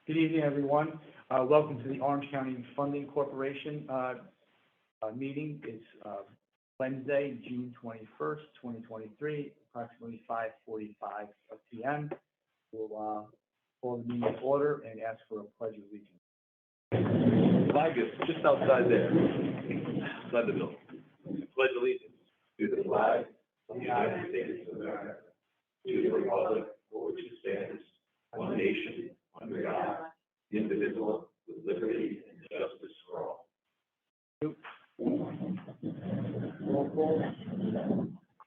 Good evening, everyone. Welcome to the Orange County Funding Corporation meeting. It's Wednesday, June 21st, 2023, approximately 5:45 p.m. We'll call the meeting to order and ask for a pledge of allegiance. Flag is just outside there, outside the building. Pledge allegiance to the flag of the United States of America, to the republic for which it stands, one nation, under God, indivisible, with liberty and justice for all. Roll call.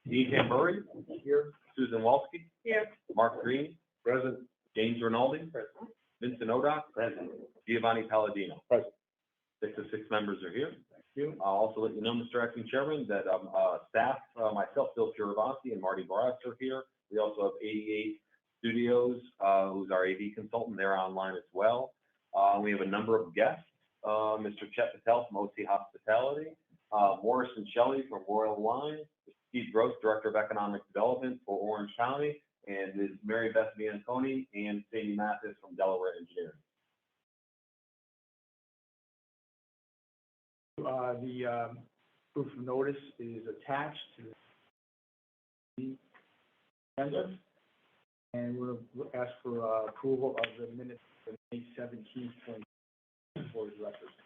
Dean Tamburri, Here. Susan Walski, Here. Mark Green, present. James Rinaldi, present. Vincent Odock, present. Giovanni Palladino, present. 6 of 6 members are here. Thank you. I'll also let you know, Mr. Acting Chairman, that staff, myself, Phil Fioravanti, and Marty Barras are here. We also have 88 Studios, who's our AV consultant. They're online as well. We have a number of guests. Mr. Chet Patel from OC Hospitality, Morris and Shelley from Royal Wine, Steve Gross, Director of Economic Development for Orange County, and Ms. Mary Beth Bianconi and Sadie Mathis from Delaware Engineering. The proof of notice is attached to the agenda, and we'll ask for approval of the minutes of May 17th, 2024 records.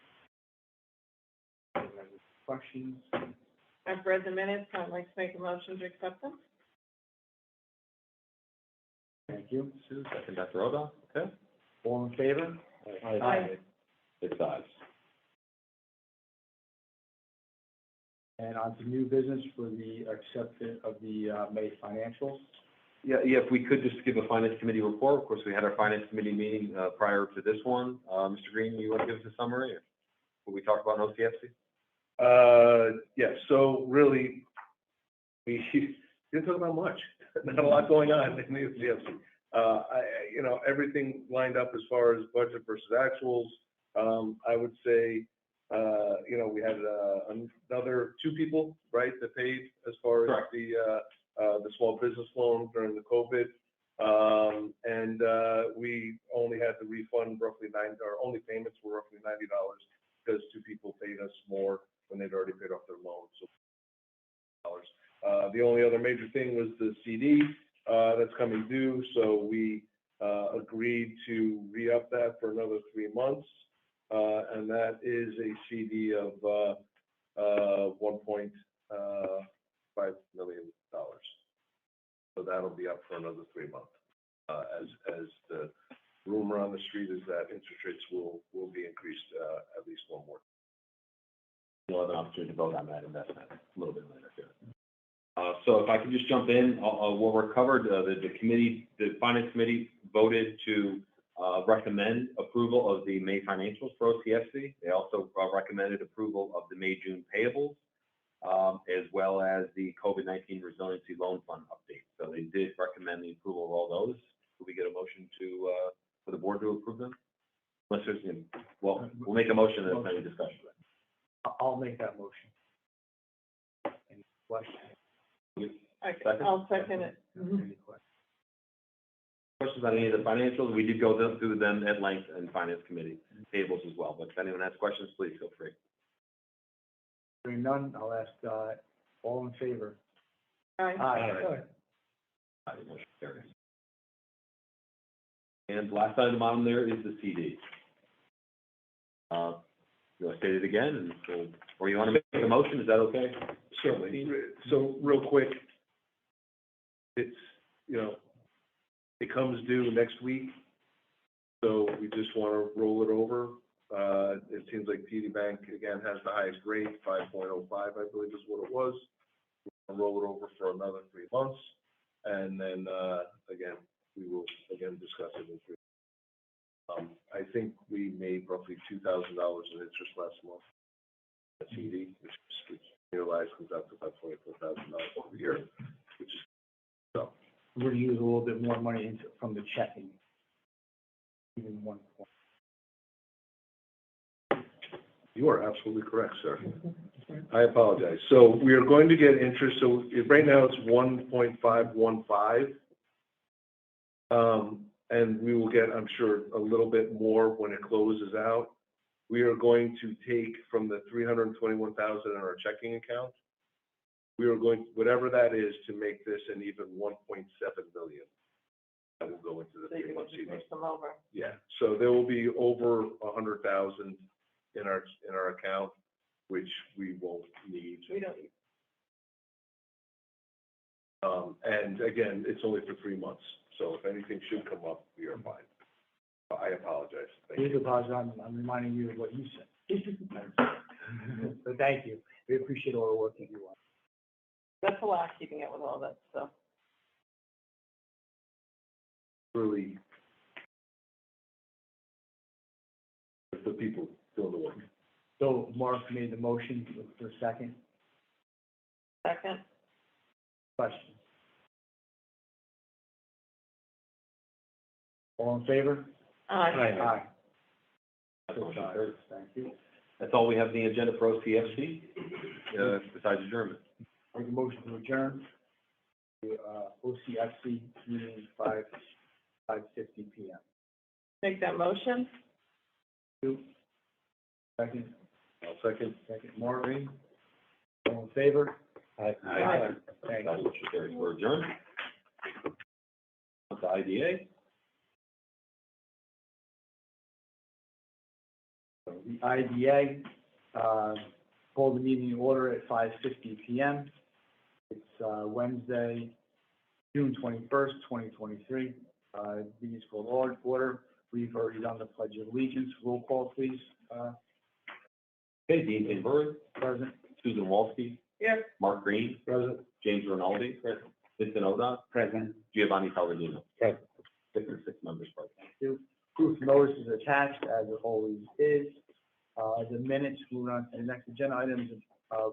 Questions? I've read the minutes. I'd like to make a motion to accept them. Thank you. Sue, second, Dr. Oda. Okay. All in favor? Aye. 6 ayes. And on to new business for the acceptance of the May financials. Yeah, if we could just give a Finance Committee report. Of course, we had our Finance Committee meeting prior to this one. Mr. Green, you want to give us a summary or what we talked about in OCFC? Yeah, so really, we didn't talk about much. Not a lot going on in the OCFC. Everything lined up as far as budget versus actuals. I would say, we had another 2 people, right, that paid as far as Correct. the small business loan during the COVID. And we only had to refund roughly our only payments were roughly $90 because 2 people paid us more when they'd already paid off their loan. So the only other major thing was the CD that's coming due. So we agreed to re-up that for another 3 months. And that is a CD of $1.5 million. So that'll be up for another 3 months. As the rumor on the street is that interest rates will be increased at least one more. We'll have an opportunity to vote on that investment a little bit later. So if I could just jump in, what we're covered, the Finance Committee voted to recommend approval of the May financials for OCFC. They also recommended approval of the May-June payables, as well as the COVID-19 Resiliency Loan Fund update. So they did recommend the approval of all those. Could we get a motion for the board to approve them? Unless there's, we'll make a motion and then any discussion. I'll make that motion. Any questions? Okay, I'll second it. Any questions? Questions on any of the financials? We did go through them at length in Finance Committee tables as well, but if anyone has questions, please feel free. Hearing none, I'll ask all in favor. Aye. Aye. Motion carries. And last item on there is the CD. You want to state it again, or you want to make a motion? Is that okay? Certainly. So real quick, it's, it comes due next week. So we just want to roll it over. It seems like TD Bank, again, has the highest rate, 5.05, I believe is what it was. We'll roll it over for another 3 months. And then, again, we will, discuss it in 3 months. I think we made roughly $2,000 in interest last month at TD, which realized comes out to about $24,000 per year, which is so. We're going to use a little bit more money from the checking, even 1 point. You are absolutely correct, sir. I apologize. So we are going to get interest. So right now it's 1.515. and we will get, I'm sure, a little bit more when it closes out. We are going to take from the 321,000 in our checking account. We are going, whatever that is, to make this an even 1.7 million. That will go into the So you 3 month can CD. move them over. Yeah, so there will be over 100,000 in our account, which we won't need. We don't, And again, it's only for 3 months, so if anything should come up, we are fine. I apologize. Thank Please you. apologize, I'm reminding you of what you said. But thank you, we appreciate all the work that you do. that's a lot, keeping it with all that stuff. Really, the people doing the work. So Mark made the motion for a second. Second? Question. All in favor? Aye. That's motion carries. Thank you. That's all we have on the agenda for OCFC, besides adjournment. Make a motion to adjourn to, OCFC meeting 5:50 PM. Make that motion? Second, I'll second. Maureen. All in favor? Aye. Thank That's you. motion carries. We're adjourned. On to IDA. So the IDA, called the meeting in order at 5:50 PM. It's, Wednesday, June 21st, 2023. Meeting's called order. We've already done the Pledge of Allegiance. Roll call, please. Okay, Dean Kinberg, Present. Susan Walsky, Yes. Mark Green, Present. James Rinaldi, Vincent O'Donnell, Present. Giovanni Palladino. Present. 6 members present. Proof notice is attached, as it always is. The minutes, moving on to the next agenda items,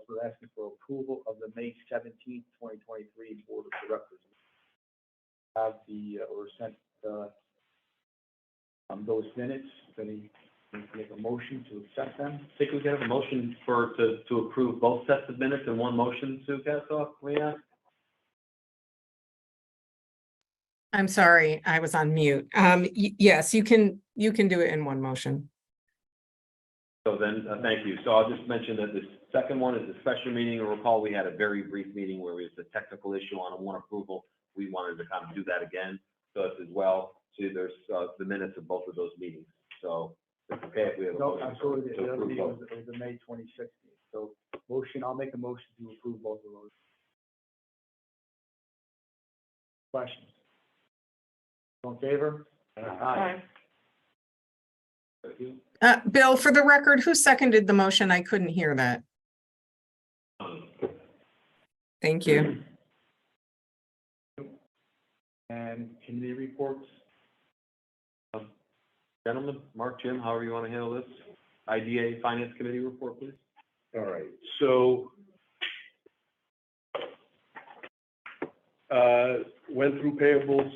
we're asking for approval of the May 17th, 2023 Board of Directors. Have or sent, those minutes, if any, make a motion to accept them. I think we can have a motion to approve both sets of minutes in one motion, Sue Kassoff, Leah? I'm sorry, I was on mute. Yes, you can do it in one motion. So then, thank you. So I'll just mention that the second one is a special meeting. You'll recall, we had a very brief meeting where we had a technical issue on one approval. We wanted to kind of do that again. So it's as well, see, there's the minutes of both of those meetings. So it's okay if we have a No, motion absolutely, to the other approve meeting both. was the May 26th. So motion, I'll make a motion to approve both of those. Questions? All in favor? Aye. Thank you. Bill, for the record, who seconded the motion? I couldn't hear that. Thank you. And committee reports? Gentlemen, Mark, Jim, however you want to handle this. IDA Finance Committee report, please. All right, so went through payables,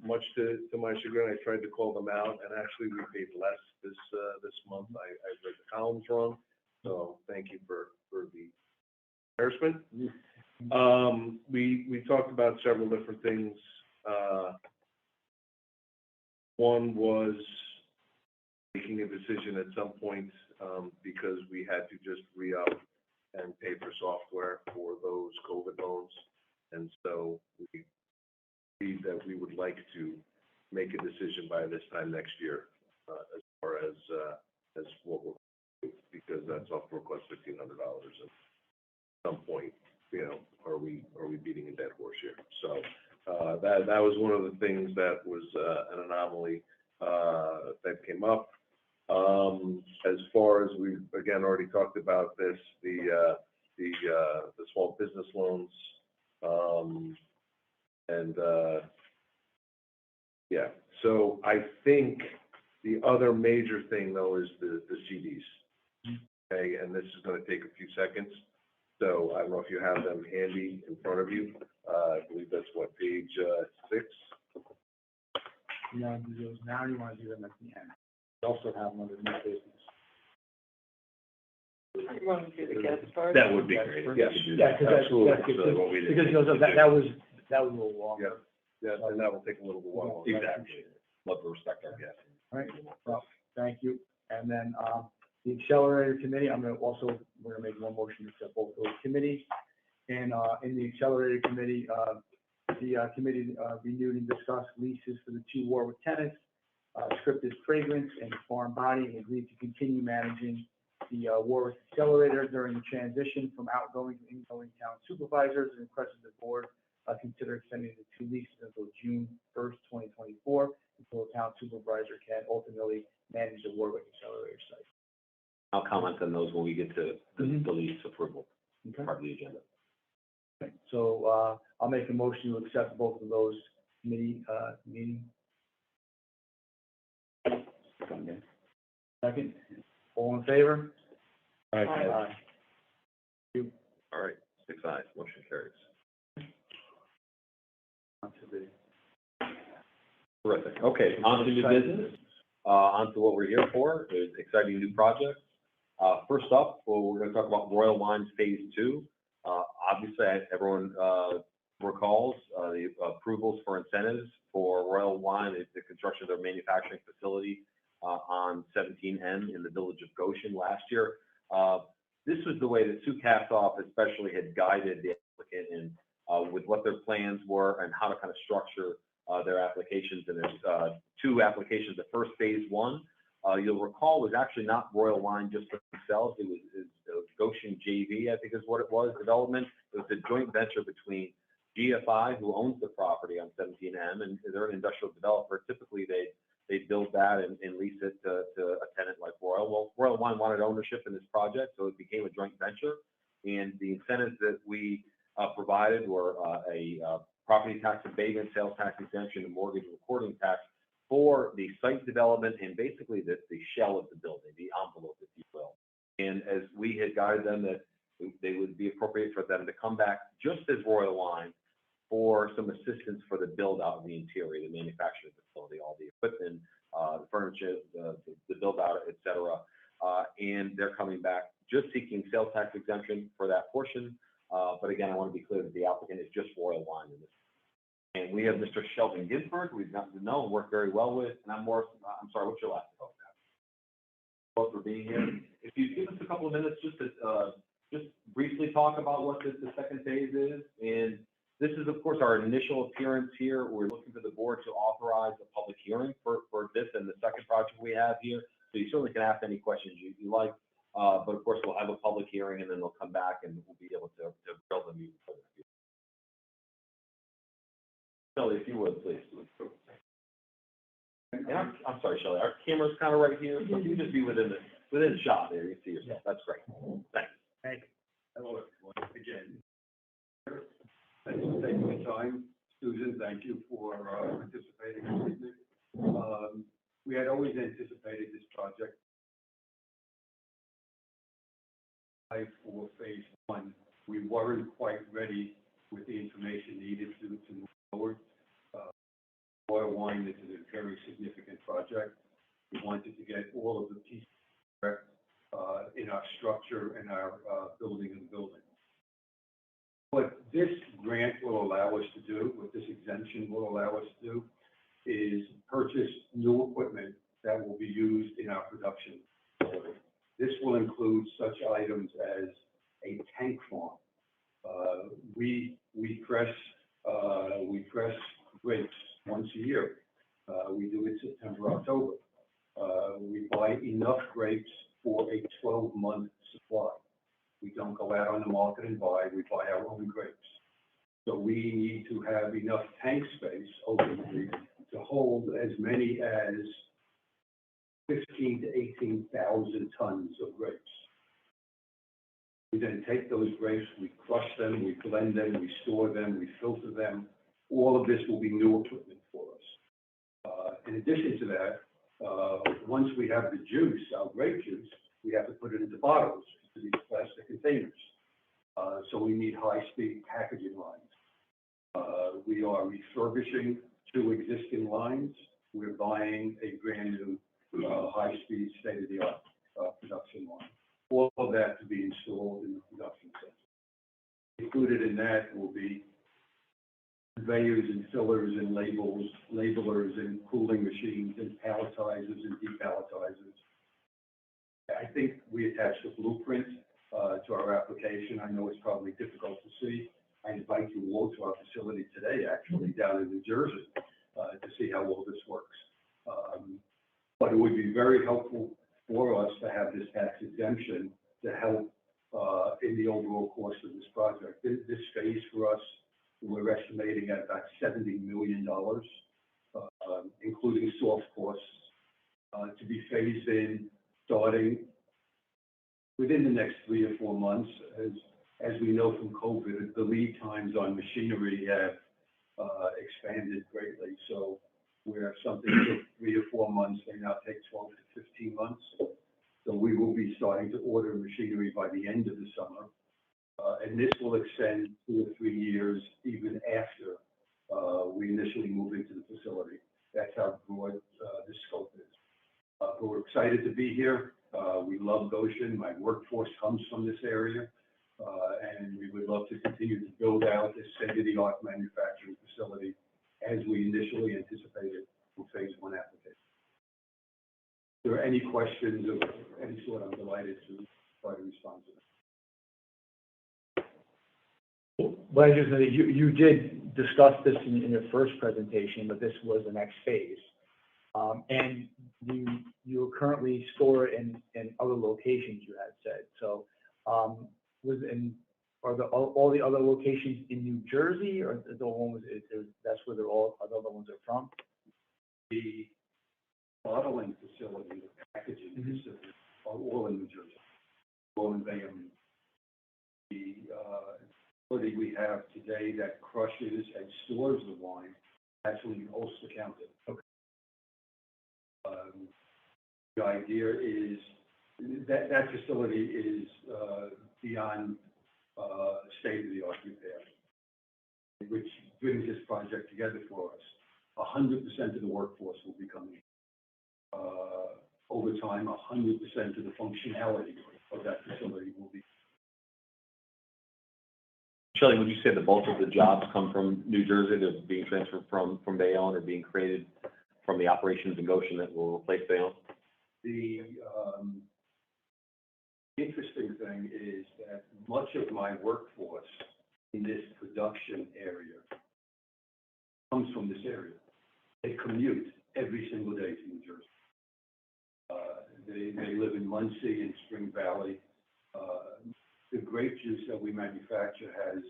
much to my chagrin. I tried to call them out, and actually we paid less this month. I read the columns wrong, so thank you for the embarrassment. We talked about several different things. One was making a decision at some point, because we had to just re-up and pay for software for those COVID loans. And so we agreed that we would like to make a decision by this time next year, as far as what we'll do, because that's off to request $1,500. And at some point, are we beating a dead horse here? So that was one of the things that was an anomaly that came up. As far as we again already talked about this, the small business loans, and yeah. So I think the other major thing though is the CDs. Okay, and this is going to take a few seconds. So I don't know if you have them handy in front of you. I believe that's what, page 6. You want to do those now, or you want to do them at the end? We also have them under new business. You want to do the guest first? That would be great. First? Yes, you do Yeah, that. because Absolutely. that's That's really what we did. because that was a little long. Yeah. Yeah, and that will take a little while. Exactly. Love to respect our guests. All right. Well, thank you. And then, the Accelerator Committee, we're gonna make one motion to accept both those committees. And, in the Accelerator Committee, the committee, renewed and discussed leases for the 2 Warwick tenants, Scripted Fragrance and Farm Body, and agreed to continue managing the, Warwick Accelerator during the transition from outgoing to incoming town supervisors, and requested the board, consider extending the 2 leases until June 1st, 2024, until the town supervisor can ultimately manage the Warwick Accelerator site. I'll comment on those when we get to the Mhm. lease approval Okay. part of the agenda. Okay. So, I'll make a motion to accept both of those committee, meetings. Okay. Second, all in favor? Aye. All right, 6 ayes, motion carries. On to the- Terrific. Okay, on to new business, on to what we're here for, there's exciting new projects. First up, we're gonna talk about Royal Wines Phase 2. Obviously, everyone, recalls, the approvals for incentives for Royal Wine, the construction of their manufacturing facility, on 17N in the village of Goshen last year. This was the way that Sue Kassoff especially had guided the applicant in, with what their plans were and how to kind of structure their applications. And there's 2 applications. The first phase 1, you'll recall, was actually not Royal Wine just for themselves. It was Goshen JV, I think is what it was, development. It was a joint venture between GFI, who owns the property on 17M, and they're an industrial developer. Typically, they build that and lease it to a tenant like Royal. Well, Royal Wine wanted ownership in this project, so it became a joint venture. And the incentives that we provided were a property tax abatement, sales tax exemption, and mortgage recording tax for the site development and basically the shell of the building, the envelope, if you will. And as we had guided them that they would be appropriate for them to come back just as Royal Wine for some assistance for the build out of the interior, the manufacturing facility, all the equipment, the furniture, the build out, et cetera. And they're coming back just seeking sales tax exemption for that portion. But again, I want to be clear that the applicant is just Royal Wine in this. And we have Mr. Sheldon Ginsburg, we've gotten to know and worked very well with, and I'm sorry, what's your last name? Both for being here. If you give us a couple of minutes just to, just briefly talk about what the second phase is. And this is, of course, our initial appearance here. We're looking for the board to authorize a public hearing for this and the second project we have here. So you certainly can ask any questions you like. But of course, we'll have a public hearing and then they'll come back and we'll be able to grill them even further. Shelley, if you would, please. And I'm sorry, Shelley, our camera's kind of right here, so you can just be within the shot there, you see yourself. That's great. Thanks. Thank you. Hello, everyone, again. Thanks for taking the time. Susan, thank you for participating this evening. We had always anticipated this project for phase 1. We weren't quite ready with the information needed to move forward. Royal Wine, this is a very significant project. We wanted to get all of the pieces correct in our structure and our building and building. What this grant will allow us to do, what this exemption will allow us to do, is purchase new equipment that will be used in our production facility. This will include such items as a tank farm. We press grapes once a year. We do it September, October. We buy enough grapes for a 12-month supply. We don't go out on the market and buy, we buy our own grapes. So we need to have enough tank space ultimately to hold as many as 15,000 to 18,000 tons of grapes. We then take those grapes, we crush them, we blend them, we store them, we filter them. All of this will be new equipment for us. In addition to that, once we have the juice, our grape juice, we have to put it into bottles, into these plastic containers. So we need high-speed packaging lines. We are refurbishing 2 existing lines. We're buying a brand new high-speed, state-of-the-art production line. All of that to be installed in the production center. Included in that will be conveyors and fillers and labelers and cooling machines and palletizers and depalletizers. I think we attached a blueprint to our application. I know it's probably difficult to see. I invite you all to our facility today, actually, down in New Jersey, to see how all this works. But it would be very helpful for us to have this tax exemption to help in the overall cost of this project. This phase for us, we're estimating at about $70 million, including soft costs, to be phased in starting within the next 3 or 4 months. As we know from COVID, the lead times on machinery have expanded greatly. So where something took 3 or 4 months, they now take 12 to 15 months. So we will be starting to order machinery by the end of the summer. And this will extend 2 or 3 years even after we initially move into the facility. That's how broad the scope is. But we're excited to be here. We love Goshen. My workforce comes from this area. And we would love to continue to build out this state-of-the-art manufacturing facility as we initially anticipated for phase 1 application. If there are any questions of any sort, I'm delighted to try to respond to them. Well, I just know that you did discuss this in your first presentation, but this was the next phase. And you currently store in other locations, you had said. So are all the other locations in New Jersey, or the one that's where the other ones are from? The bottling facility, the packaging facility, are all in New Jersey, all in Bayonne. The facility we have today that crushes and stores the wine, actually in Ulster County. Okay. The idea is that facility is beyond state-of-the-art repair, which brings this project together for us. 100% of the workforce will be coming. Over time, 100% of the functionality of that facility will be. Shelley, would you say the bulk of the jobs come from New Jersey, they're being transferred from Bayonne, or being created from the operations in Goshen that will replace Bayonne? The interesting thing is that much of my workforce in this production area comes from this area. They commute every single day to New Jersey. They live in Muncie and Spring Valley. The grape juice that we manufacture has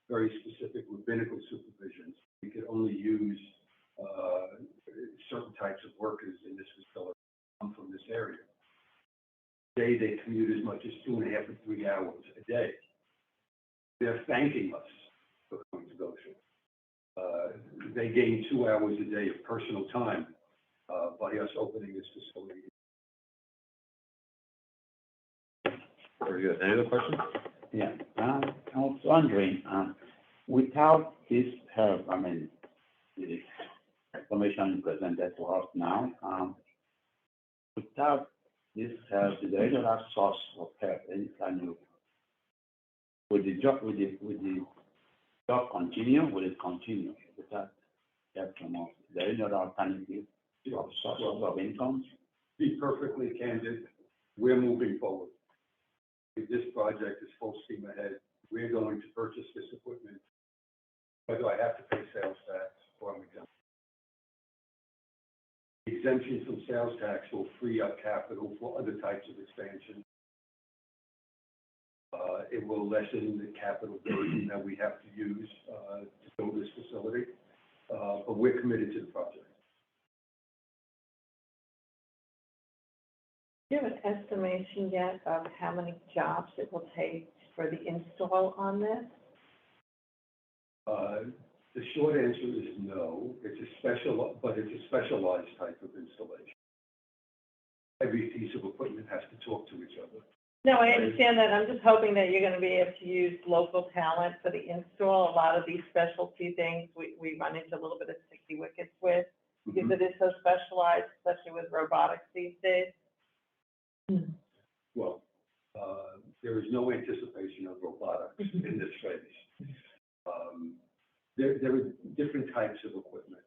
very specific rabbinical supervisions. We could only use certain types of workers in this facility come from this area. Today, they commute as much as 2.5 to 3 hours a day. They're thanking us for coming to Goshen. They gain 2 hours a day of personal time by us opening this facility. Very good. Any other questions? Yeah, I was wondering, without this help, the information presented to us now, without this help, is there any other source of help, any kind of, will the job continue? Will it continue without help from us? Is there any other alternative source of income? To be perfectly candid, we're moving forward. This project is full steam ahead. We're going to purchase this equipment, whether I have to pay sales tax or I'm exempt. The exemption from sales tax will free up capital for other types of expansion. It will lessen the capital burden that we have to use to build this facility, but we're committed to the project. Do you have an estimation yet of how many jobs it will take for the install on this? The short answer is no. It's a specialized type of installation. Every piece of equipment has to talk to each other. No, I understand that. I'm just hoping that you're going to be able to use local talent for the install. A lot of these specialty things we run into a little bit of sticky wickets with because it is so specialized, especially with robotics these days. Well, there is no anticipation of robotics in this phase. there are different types of equipment.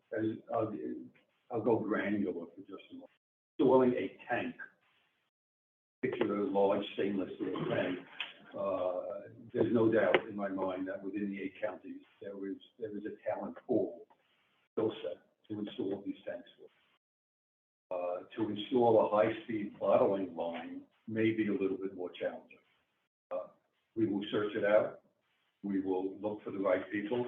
I'll go granular for just a moment. Installing a tank, picture a large stainless steel tank. There's no doubt in my mind that within the 8 counties, there is a talent pool, skill set to install these tanks for. To install a high-speed bottling line may be a little bit more challenging. We will search it out. We will look for the right people.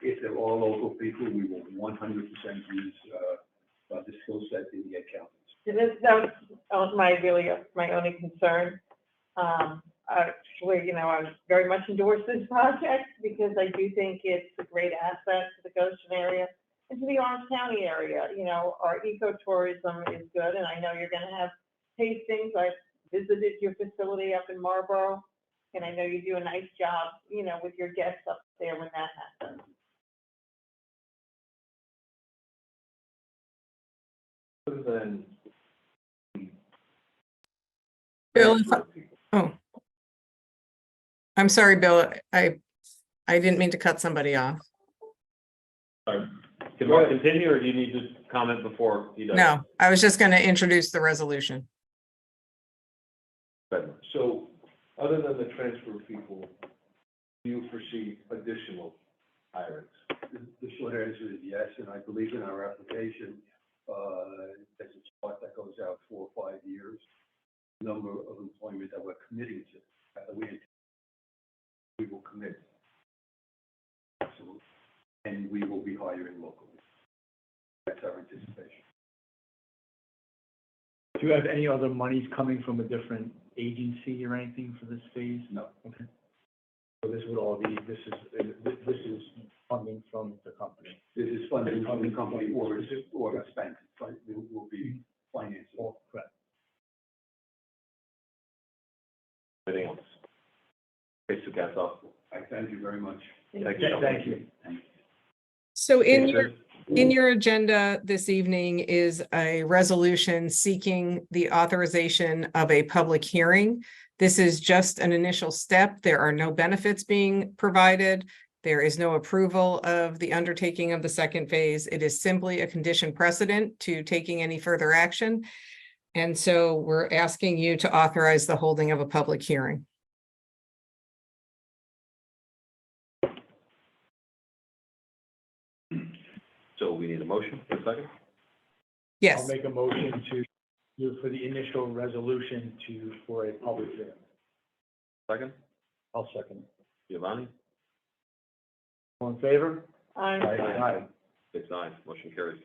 If they're all local people, we will 100% use the skill set in the 8 counties. That was my only concern. I very much endorse this project because I do think it's a great asset to the Goshen area and to the Orange County area. Our ecotourism is good, and I know you're going to have tastings. I've visited your facility up in Marlboro, and I know you do a nice job, with your guests up there when that happens. Other than. Bill, I'm sorry, Bill, I didn't mean to cut somebody off. Sorry. Can Mark continue, or do you need to comment before he does? No, I was just going to introduce the resolution. So, other than the transfer of people, do you foresee additional hirings? The short answer is yes, and I believe in our application, there's a spot that goes out 4 or 5 years, number of employment that we're committing to, that we will commit. Absolutely. And we will be hiring locally. That's our anticipation. Do you have any other monies coming from a different agency or anything for this phase? No. Okay. So this would all be, this is funding from the company. This is funding from the company or a bank, right? It will be financing. Oh, correct. Anything else? Okay, so that's all. I thank you very much. Thank you. Thank you. So in your agenda this evening is a resolution seeking the authorization of a public hearing. This is just an initial step. There are no benefits being provided. There is no approval of the undertaking of the second phase. It is simply a condition precedent to taking any further action. And so we're asking you to authorize the holding of a public hearing. So we need a motion for a second? Yes. I'll make a motion for the initial resolution for a public hearing. Second? I'll second. Giovanni? All in favor? Aye. 6 ayes, motion carries.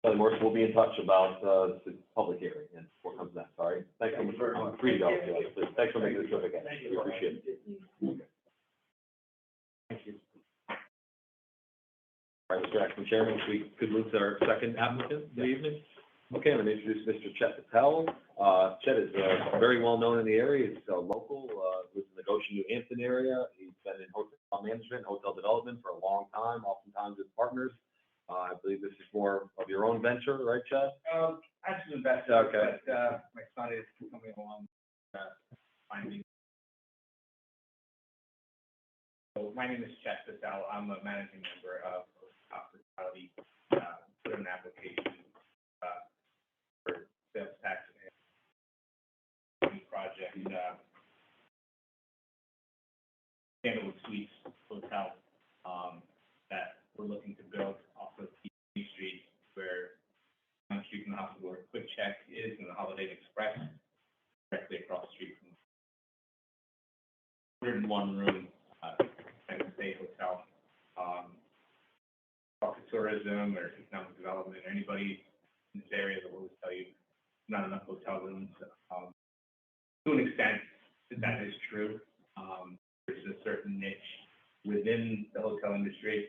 So Morris, we'll be in touch about the public hearing and what comes next, all right? Thanks so much. Very much. Free to go, yeah, please. Thanks for making this trip again. We appreciate it. Thank you. All right, Mr. Acting Chairman, if we could move to our second applicant of the evening. Okay, I'm going to introduce Mr. Chet Patel. Chet is very well known in the area. He's local, lives in the Goshen, New Hampton area. He's been in hotel management, hotel development for a long time, oftentimes with partners. I believe this is more of your own venture, right, Chet? Actually, investor, Okay. but my son is coming along, finding. So my name is Chet Patel. I'm a managing member of Hospitality. Put an application for sales tax and project. Candlewood Suites Hotel that we're looking to build off of P Street, where on the street from the hospital where Quick Check is and the Holiday Inn Express, directly across the street from 101 room stay hotel. Talk to tourism or economic development or anybody in this area that will always tell you not enough hotel rooms. To an extent that is true. There's a certain niche within the hotel industry,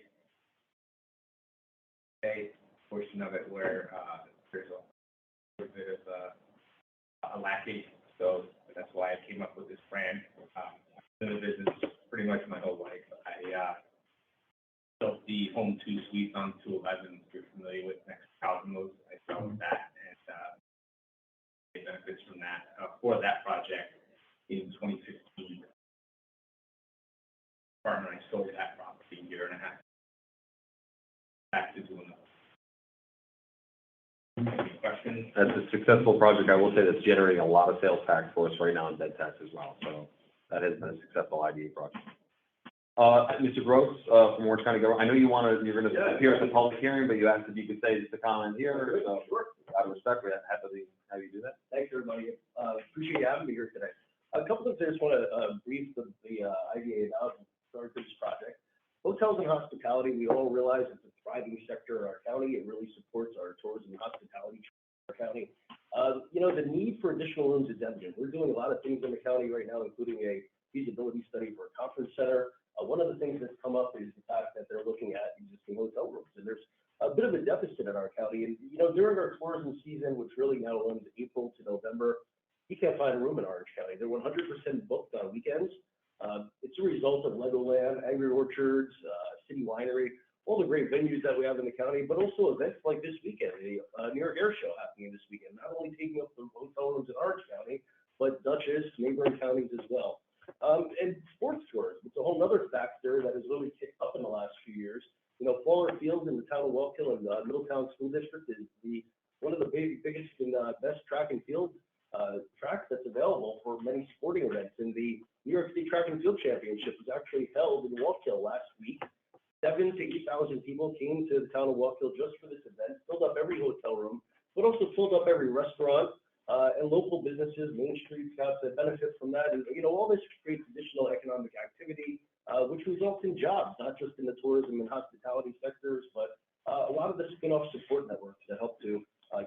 a portion of it where there's a bit of a lacking. So that's why I came up with this brand. I've been in the business pretty much my whole life. I built the Home 2 Suites on 211. If you're familiar with next Cosmos, I started with that and get benefits from that for that project in 2015. Partner, I sold that property. a year and a half. Back to doing that. Any questions? That's a successful project. I will say that's generating a lot of sales tax for us right now in bed tax as well. So that has been a successful IDA project. Mr. Gross, from Orange County Government, I know you're going to appear at the public hearing, but you asked if you could say just a comment here. So, Sure. Out of respect, we have to have you do that. Thanks, everybody. Appreciate you having me here today. A couple of things I just want to brief the IDA about and start this project. Hotels and hospitality, we all realize it's a thriving sector in our county. It really supports our tourism and hospitality in our county. You know, the need for additional rooms is evident. We're doing a lot of things in the county right now, including a feasibility study for a conference center. One of the things that's come up is the fact that they're looking at existing hotel rooms, and there's a bit of a deficit in our county. And, you know, during our tourism season, which really now runs April to November, you can't find a room in Orange County. They're 100% booked on weekends. It's a result of Legoland, Angry Orchards, City Winery, all the great venues that we have in the county, but also events like this weekend, the New York Air Show happening this weekend, not only taking up the hotel rooms in Orange County, but Dutchess, neighboring counties as well. And sports tourism, it's a whole other factor that has really kicked up in the last few years. You know, Fowler Field in the town of Wallkill and Middletown School District is one of the biggest and best track and field tracks that's available for many sporting events. And the New York State Track and Field Championship was actually held in Wallkill last week. 7,000 to 8,000 people came to the town of Wallkill just for this event, filled up every hotel room, but also filled up every restaurant. And local businesses, Main Street's got the benefit from that. And, you know, all this creates additional economic activity, which results in jobs, not just in the tourism and hospitality sectors, but a lot of the spin-off support networks that help to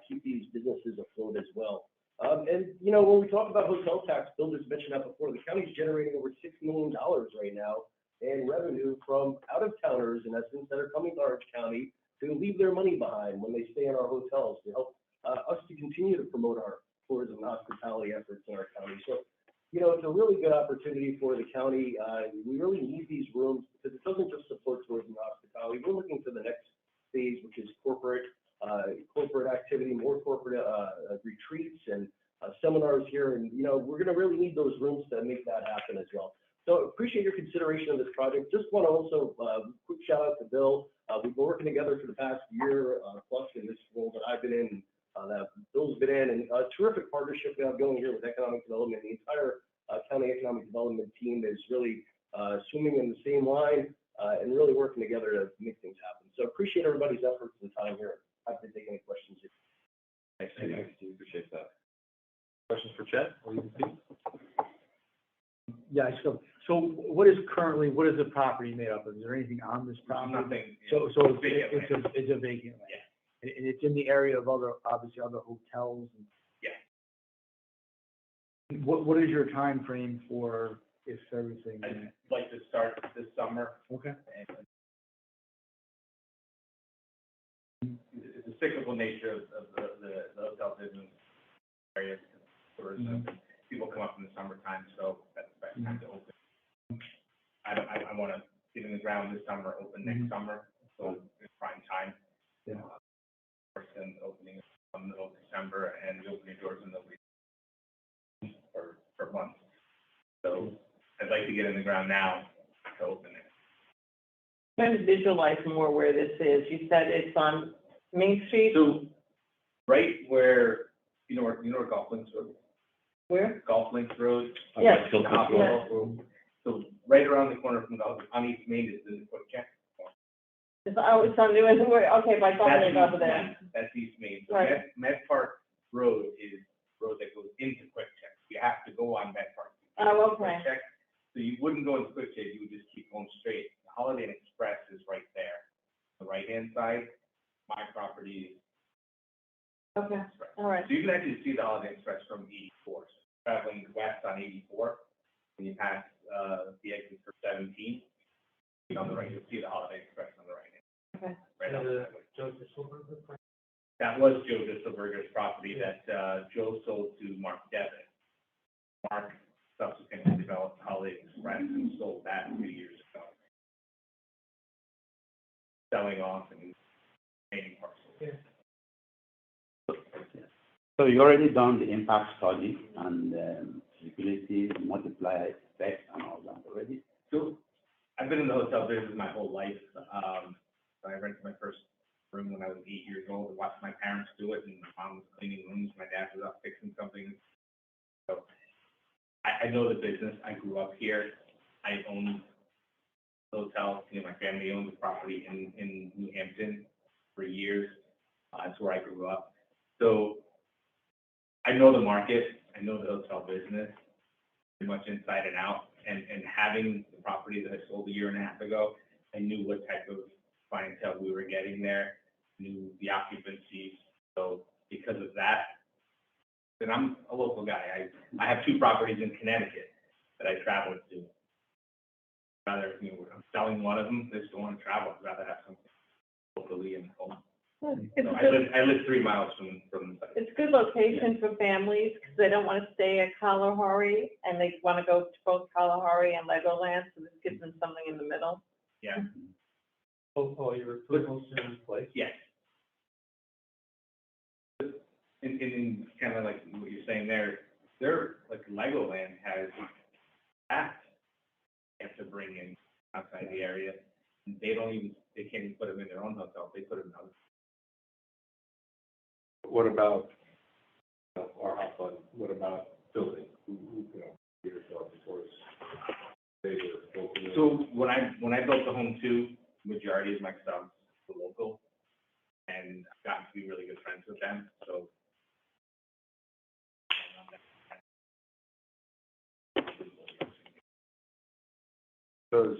keep these businesses afloat as well. And, you know, when we talk about hotel tax, Bill just mentioned that before, the county's generating over $6 million right now in revenue from out-of-towners, in essence, that are coming to Orange County to leave their money behind when they stay in our hotels to help us to continue to promote our tourism and hospitality efforts in our county. So, you know, it's a really good opportunity for the county. We really need these rooms because it doesn't just support tourism and hospitality. We're looking for the next phase, which is corporate activity, more corporate retreats and seminars here. And, you know, we're going to really need those rooms to make that happen as well. So appreciate your consideration of this project. Just want to also quick shout out to Bill. We've been working together for the past year plus in this role that I've been in. That Bill's been in, and a terrific partnership we have going here with economic development. The entire county economic development team is really swimming in the same line and really working together to make things happen. So appreciate everybody's efforts and time here. Happy to take any questions. Thanks, Steve. Appreciate that. Questions for Chet? Yeah, so what is the property made up of? Is there anything on this property? Nothing. So Vacant it's a vacant land. Yeah. And it's in the area of obviously other hotels. Yeah. What is your time frame for if everything? I'd like to start this summer. Okay. And it's a cyclical nature of the hotel business area, tourism. People come up in the summertime, so that's the best time to open. I want to get in the ground this summer, open next summer, so it's prime time. Yeah. And opening in the middle of December, and the opening doors in the week for months. So I'd like to get in the ground now to open it. Trying to visualize more where this is. You said it's on Main Street? So right where, you know where Golf Links Road? Where? Golf Links Road. Yes. So right around the corner from Golf, on East Main is the Quick Check. It's on New England, okay, by Golf over there. That's East Main. So Right. Met Park Road is the road that goes into Quick Check. You have to go on Met Park. Oh, Quick okay. Check. So you wouldn't go into Quick Check, you would just keep going straight. The Holiday Inn Express is right there. The right-hand side, my property is Okay, Express. all right. So you can actually see the Holiday Inn Express from 84. So traveling west on 84, when you pass the exit for 17, on the right, you'll see the Holiday Express on the right. Okay. Right on the highway. That was Joe Disselberger's property that Joe sold to Mark Devitt. Mark subsequently developed Holiday Express and sold that 2 years ago. Selling off and remaining parcels. So you already done the impact study and utility multiplier effect and all that already? So I've been in the hotel business my whole life. I rented my first room when I was 8 years old and watched my parents do it, and my mom was cleaning rooms, my dad was out fixing something. So I know the business. I grew up here. I owned the hotel. You know, my family owned the property in New Hampton for years. That's where I grew up. So I know the market. I know the hotel business pretty much inside and out. And having the property that I sold a year and a half ago, I knew what type of clientele we were getting there, knew the occupancies. So because of that, then I'm a local guy. I have 2 properties in Connecticut that I travel to. Rather, you know, I'm selling one of them, I just don't want to travel. I'd rather have something locally and home. It's So good. I live 3 miles from the It's good location for families, because they don't want to stay at Kalahari, and they want to go to both Kalahari and Legoland, so this gives them something in the middle. yeah. Oh, your approvals in place? Yes. In kind of like what you're saying there, like Legoland has apps they have to bring in outside the area. They can't even put them in their own hotel. They put them in others. What about, our hot button, what about building? Yourself, of course. So when I built the home too, majority of my subs were local, and I've gotten to be really good friends with them. So Because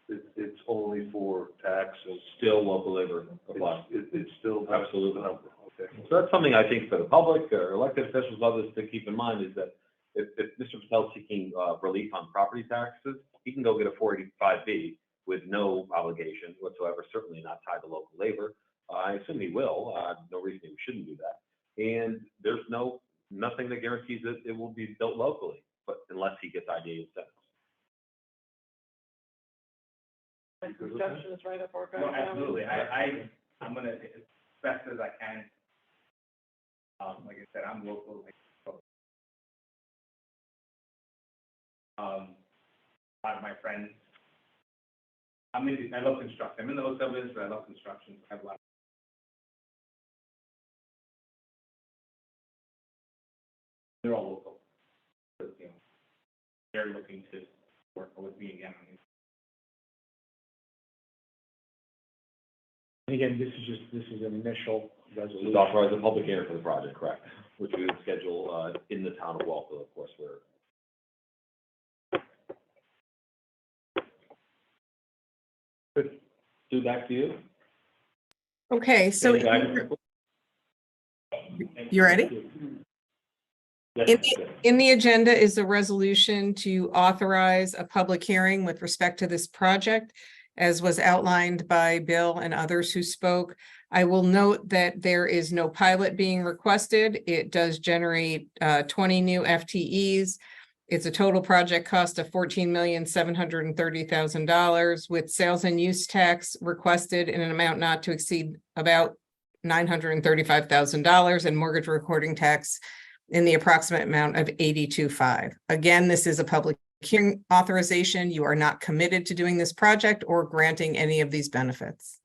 it's only for tax and Still local labor applies. it's still. Absolutely. Okay. So that's something I think for the public or elected officials, others to keep in mind is that if Mr. Patel's seeking relief on property taxes, he can go get a 485B with no obligation whatsoever, certainly not tied to local labor. I assume he will. No reason he shouldn't do that. And there's nothing that guarantees that it will be built locally, but unless he gets IDA incentives. And construction is right up our no, ground. absolutely. I'm gonna as best as I can. Like I said, I'm local. A lot of my friends. I love construction. I'm in the hotel business, but I love construction. I have a lot. They're all local. So, you know, they're looking to work with me again. And again, this is an initial This resolution. is authorize a public hearing for the project, correct? Which we would schedule in the town of Walpole, of course, where. Good. Sue, back to you. Okay, so Any guidance? you ready? Yes, In the agenda is a resolution to authorize a public hearing with respect to this project, as was outlined by Bill and others who spoke. I will note that there is no pilot being requested. It does generate 20 new FTEs. It's a total project cost of $14,730,000 with sales and use tax requested in an amount not to exceed about $935,000 and mortgage recording tax in the approximate amount of $82,500. Again, this is a public hearing authorization. You are not committed to doing this project or granting any of these benefits.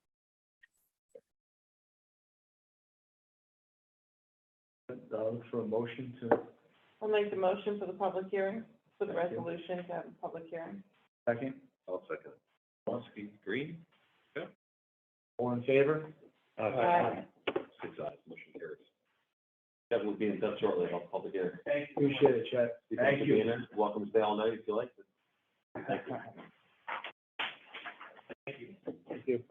Look for a motion to I'll make the motion for the public hearing, for the resolution to have a public hearing. second. I'll second. Bronski, Green? All in favor? Aye. 6 ayes, motion carries. Kevin will be in touch shortly about the public hearing. Appreciate it, Chet. Thanks for being there. Welcome to stay all night if you like. Thank you. Thank you.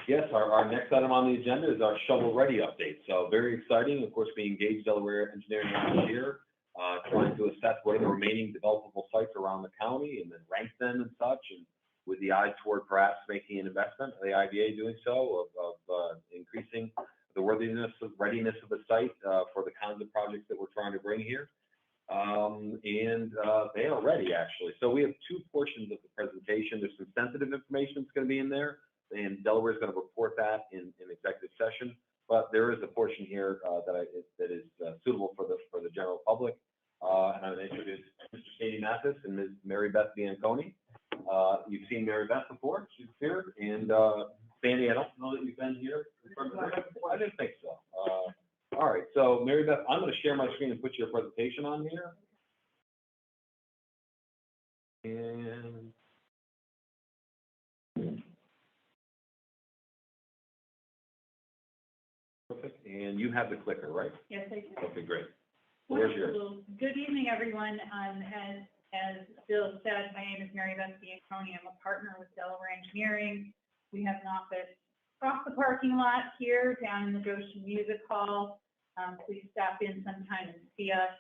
Yes, our next item on the agenda is our shovel-ready update. So very exciting. Of course, we engaged Delaware Engineering last year, trying to assess what are the remaining developable sites around the county and then rank them and such, and with the eye toward perhaps making an investment, the IDA doing so, of increasing the readiness of the site for the kinds of projects that we're trying to bring here. They are ready, actually. So we have 2 portions of the presentation. There's some sensitive information that's going to be in there, and Delaware is going to report that in executive session. But there is a portion here that is suitable for the general public. And I'm going to introduce Mr. Sadie Mathis and Ms. Mary Beth Bianconi. You've seen Mary Beth before, she's here, and Sandy, I don't know that you've been here. I didn't think so. All right, so Mary Beth, I'm going to share my screen and put your presentation on here. And perfect. And you have the clicker, right? Yes, I do. Okay, great. Where's yours? Wonderful. Good evening, everyone. As Bill said, my name is Mary Beth Bianconi. I'm a partner with Delaware Engineering. We have an office across the parking lot here down in the Goshen Music Hall. Please stop in sometime and see us.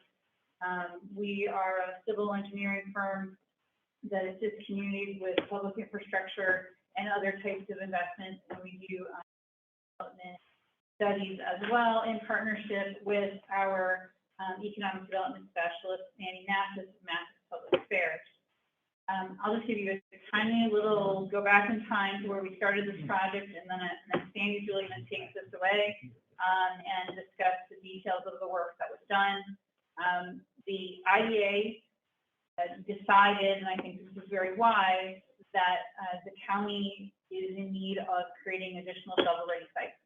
We are a civil engineering firm that assists communities with public infrastructure and other types of investments, and we do development studies as well in partnership with our economic development specialist, Sandy Mathis of Mathis Public Affairs. I'll just give you a tiny little go back in time to where we started this project, and then Sandy's really going to take this away and discuss the details of the work that was done. The IDA decided, and I think this was very wise, that the county is in need of creating additional shovel-ready sites.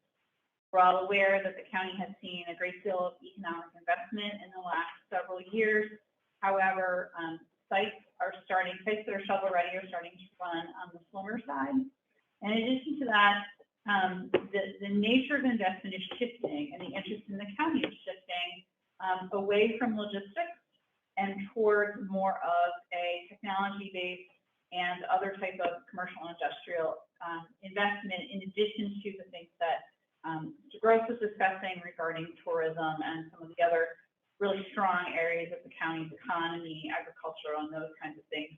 We're all aware that the county has seen a great deal of economic investment in the last several years. However, sites that are shovel-ready are starting to run on the slower side. And in addition to that, the nature of investment is shifting, and the interest in the county is shifting away from logistics and towards more of a technology-based and other type of commercial and industrial investment, in addition to the things that Gross was discussing regarding tourism and some of the other really strong areas of the county's economy, agriculture, and those kinds of things.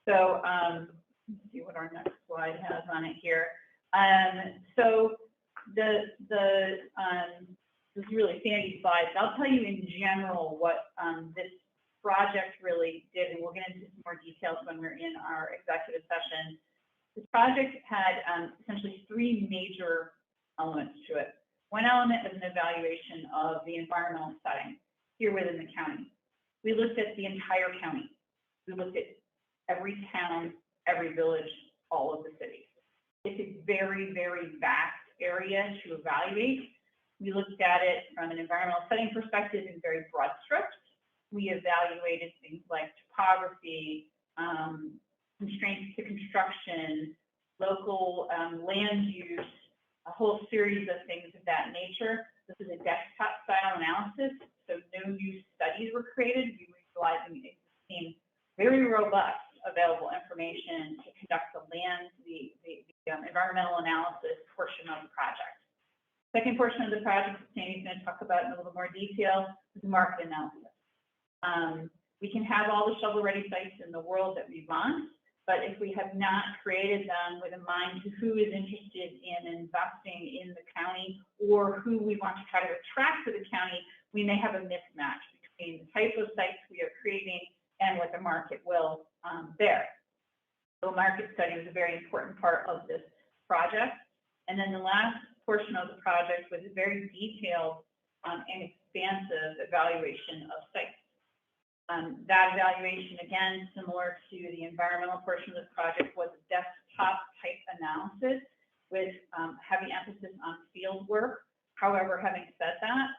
So let's see what our next slide has on it here. So this is really Sandy's slide. I'll tell you in general what this project really did, and we'll get into some more details when we're in our executive session. The project had essentially three major elements to it. One element is an evaluation of the environmental setting here within the county. We looked at the entire county. We looked at every town, every village, all of the cities. It's a very, very vast area to evaluate. We looked at it from an environmental setting perspective in very broad strokes. We evaluated things like topography, constraints to construction, local land use, a whole series of things of that nature. This is a desktop style analysis, so no new studies were created. We were utilizing existing, very robust available information to conduct the environmental analysis portion of the project. Second portion of the project, Sandy's going to talk about in a little more detail, is market analysis. We can have all the shovel-ready sites in the world that we want, but if we have not created them with a mind to who is interested in investing in the county or who we want to try to attract to the county, we may have a mismatch between the type of sites we are creating and what the market will bear. So market study was a very important part of this project. And then the last portion of the project was a very detailed and expansive evaluation of sites. That evaluation, again, similar to the environmental portion of this project, was a desktop type analysis with heavy emphasis on field work. However, having said that,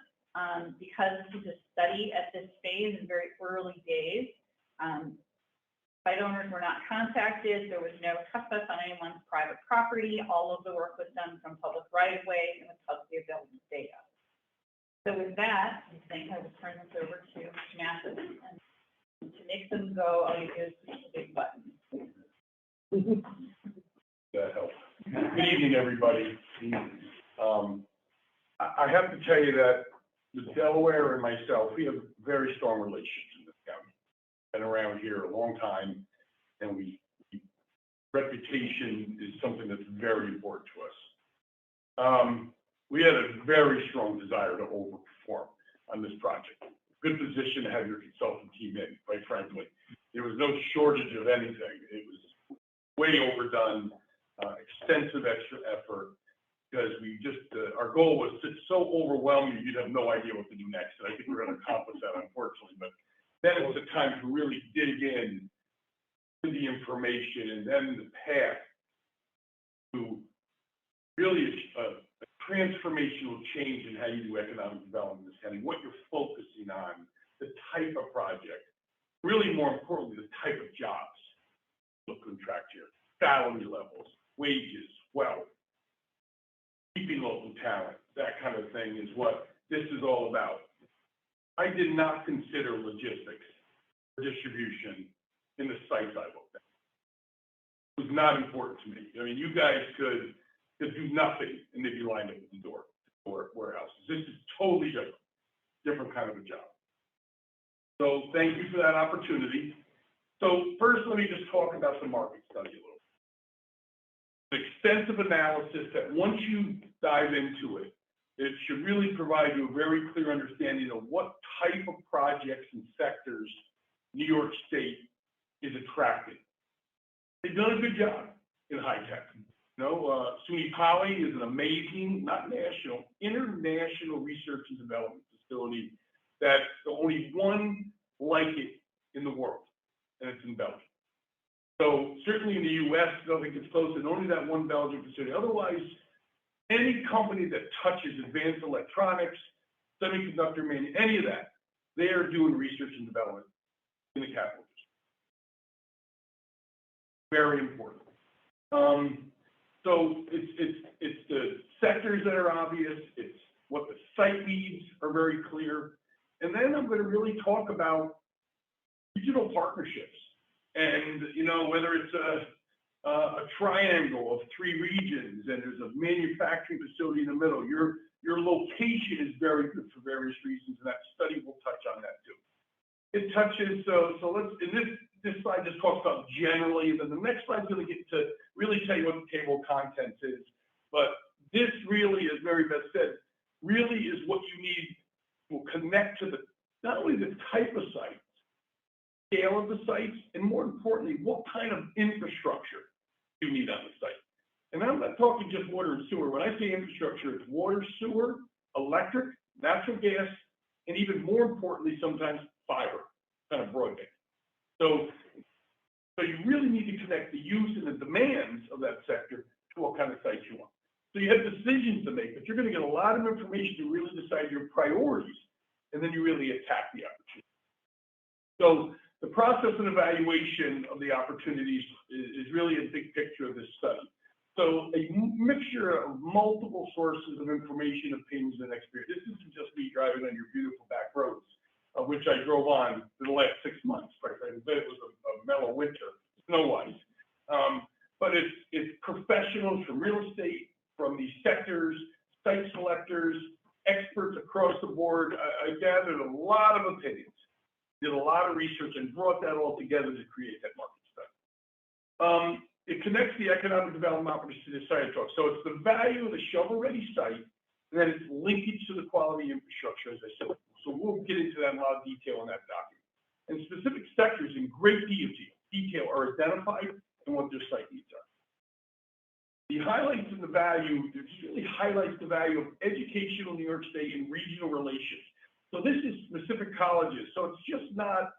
because this is a study at this phase in very early days, site owners were not contacted. There was no trespass on anyone's private property. All of the work was done from public right-of-way and with publicly available data. So with that, I think I will turn this over to Mathis, and to make them go, all you do is push the big button. That helps. Good evening, everybody. I have to tell you that the Delaware and myself, we have very strong relationships in this county. Been around here a long time, and reputation is something that's very important to us. We had a very strong desire to overperform on this project. Good position to have your consultant team in, quite frankly. There was no shortage of anything. It was way overdone, extensive extra effort, because our goal was to so overwhelm you, you'd have no idea what to do next. And I think we're going to accomplish that, unfortunately. But then it's the time to really dig in to the information and then the path to really a transformational change in how you do economic development in this county, what you're focusing on, the type of project, really more importantly, the type of jobs you'll contract here, salary levels, wages, wealth, keeping local talent, that kind of thing is what this is all about. I did not consider logistics or distribution in the sites I looked at. It was not important to me. I mean, you guys could do nothing and they'd be lined up at the door or warehouses. This is totally different kind of a job. So thank you for that opportunity. So first, let me just talk about the market study a little bit. An extensive analysis that once you dive into it, it should really provide you a very clear understanding of what type of projects and sectors New York State is attracting. They've done a good job in high tech. You know, SUNY Poly is an amazing, not national, international research and development facility that's the only one like it in the world, and it's in Belgium. So certainly in the U.S., nothing gets close, and only that one Belgian facility. Otherwise, any company that touches advanced electronics, semiconductor manufacturing, any of that, they are doing research and development in the capital district. Very important. So it's the sectors that are obvious. It's what the site needs are very clear. And then I'm going to really talk about regional partnerships. And, you know, whether it's a triangle of three regions and there's a manufacturing facility in the middle, your location is very good for various reasons, and that study will touch on that too. It touches, so let's, in this slide just talks about generally, and then the next slide is going to get to really tell you what the table of contents is. But this really, as Mary Beth said, really is what you need to connect to the, not only the type of sites, scale of the sites, and more importantly, what kind of infrastructure you need on the site. And I'm not talking just water and sewer. When I say infrastructure, it's water, sewer, electric, natural gas, and even more importantly, sometimes fiber, kind of broadband. So you really need to connect the use and the demands of that sector to what kind of sites you want. So you have decisions to make, but you're going to get a lot of information to really decide your priorities, and then you really attack the opportunity. So the process and evaluation of the opportunities is really a big picture of this study. So a mixture of multiple sources of information, opinions, and experience. This isn't just me driving on your beautiful back roads, of which I drove on for the last 6 months. Right? I bet it was a mellow winter, snow-wise. But it's professionals from real estate, from these sectors, site selectors, experts across the board. I gathered a lot of opinions, did a lot of research, and brought that all together to create that market study. It connects the economic development opportunities to the site talk. So it's the value of the shovel-ready site, and then it's linkage to the quality infrastructure, as I said. So we'll get into that in a lot of detail in that document. And specific sectors in great detail are identified and what their site needs are. The highlights of the value, it really highlights the value of educational New York State and regional relations. So this is specific colleges. So it's just not,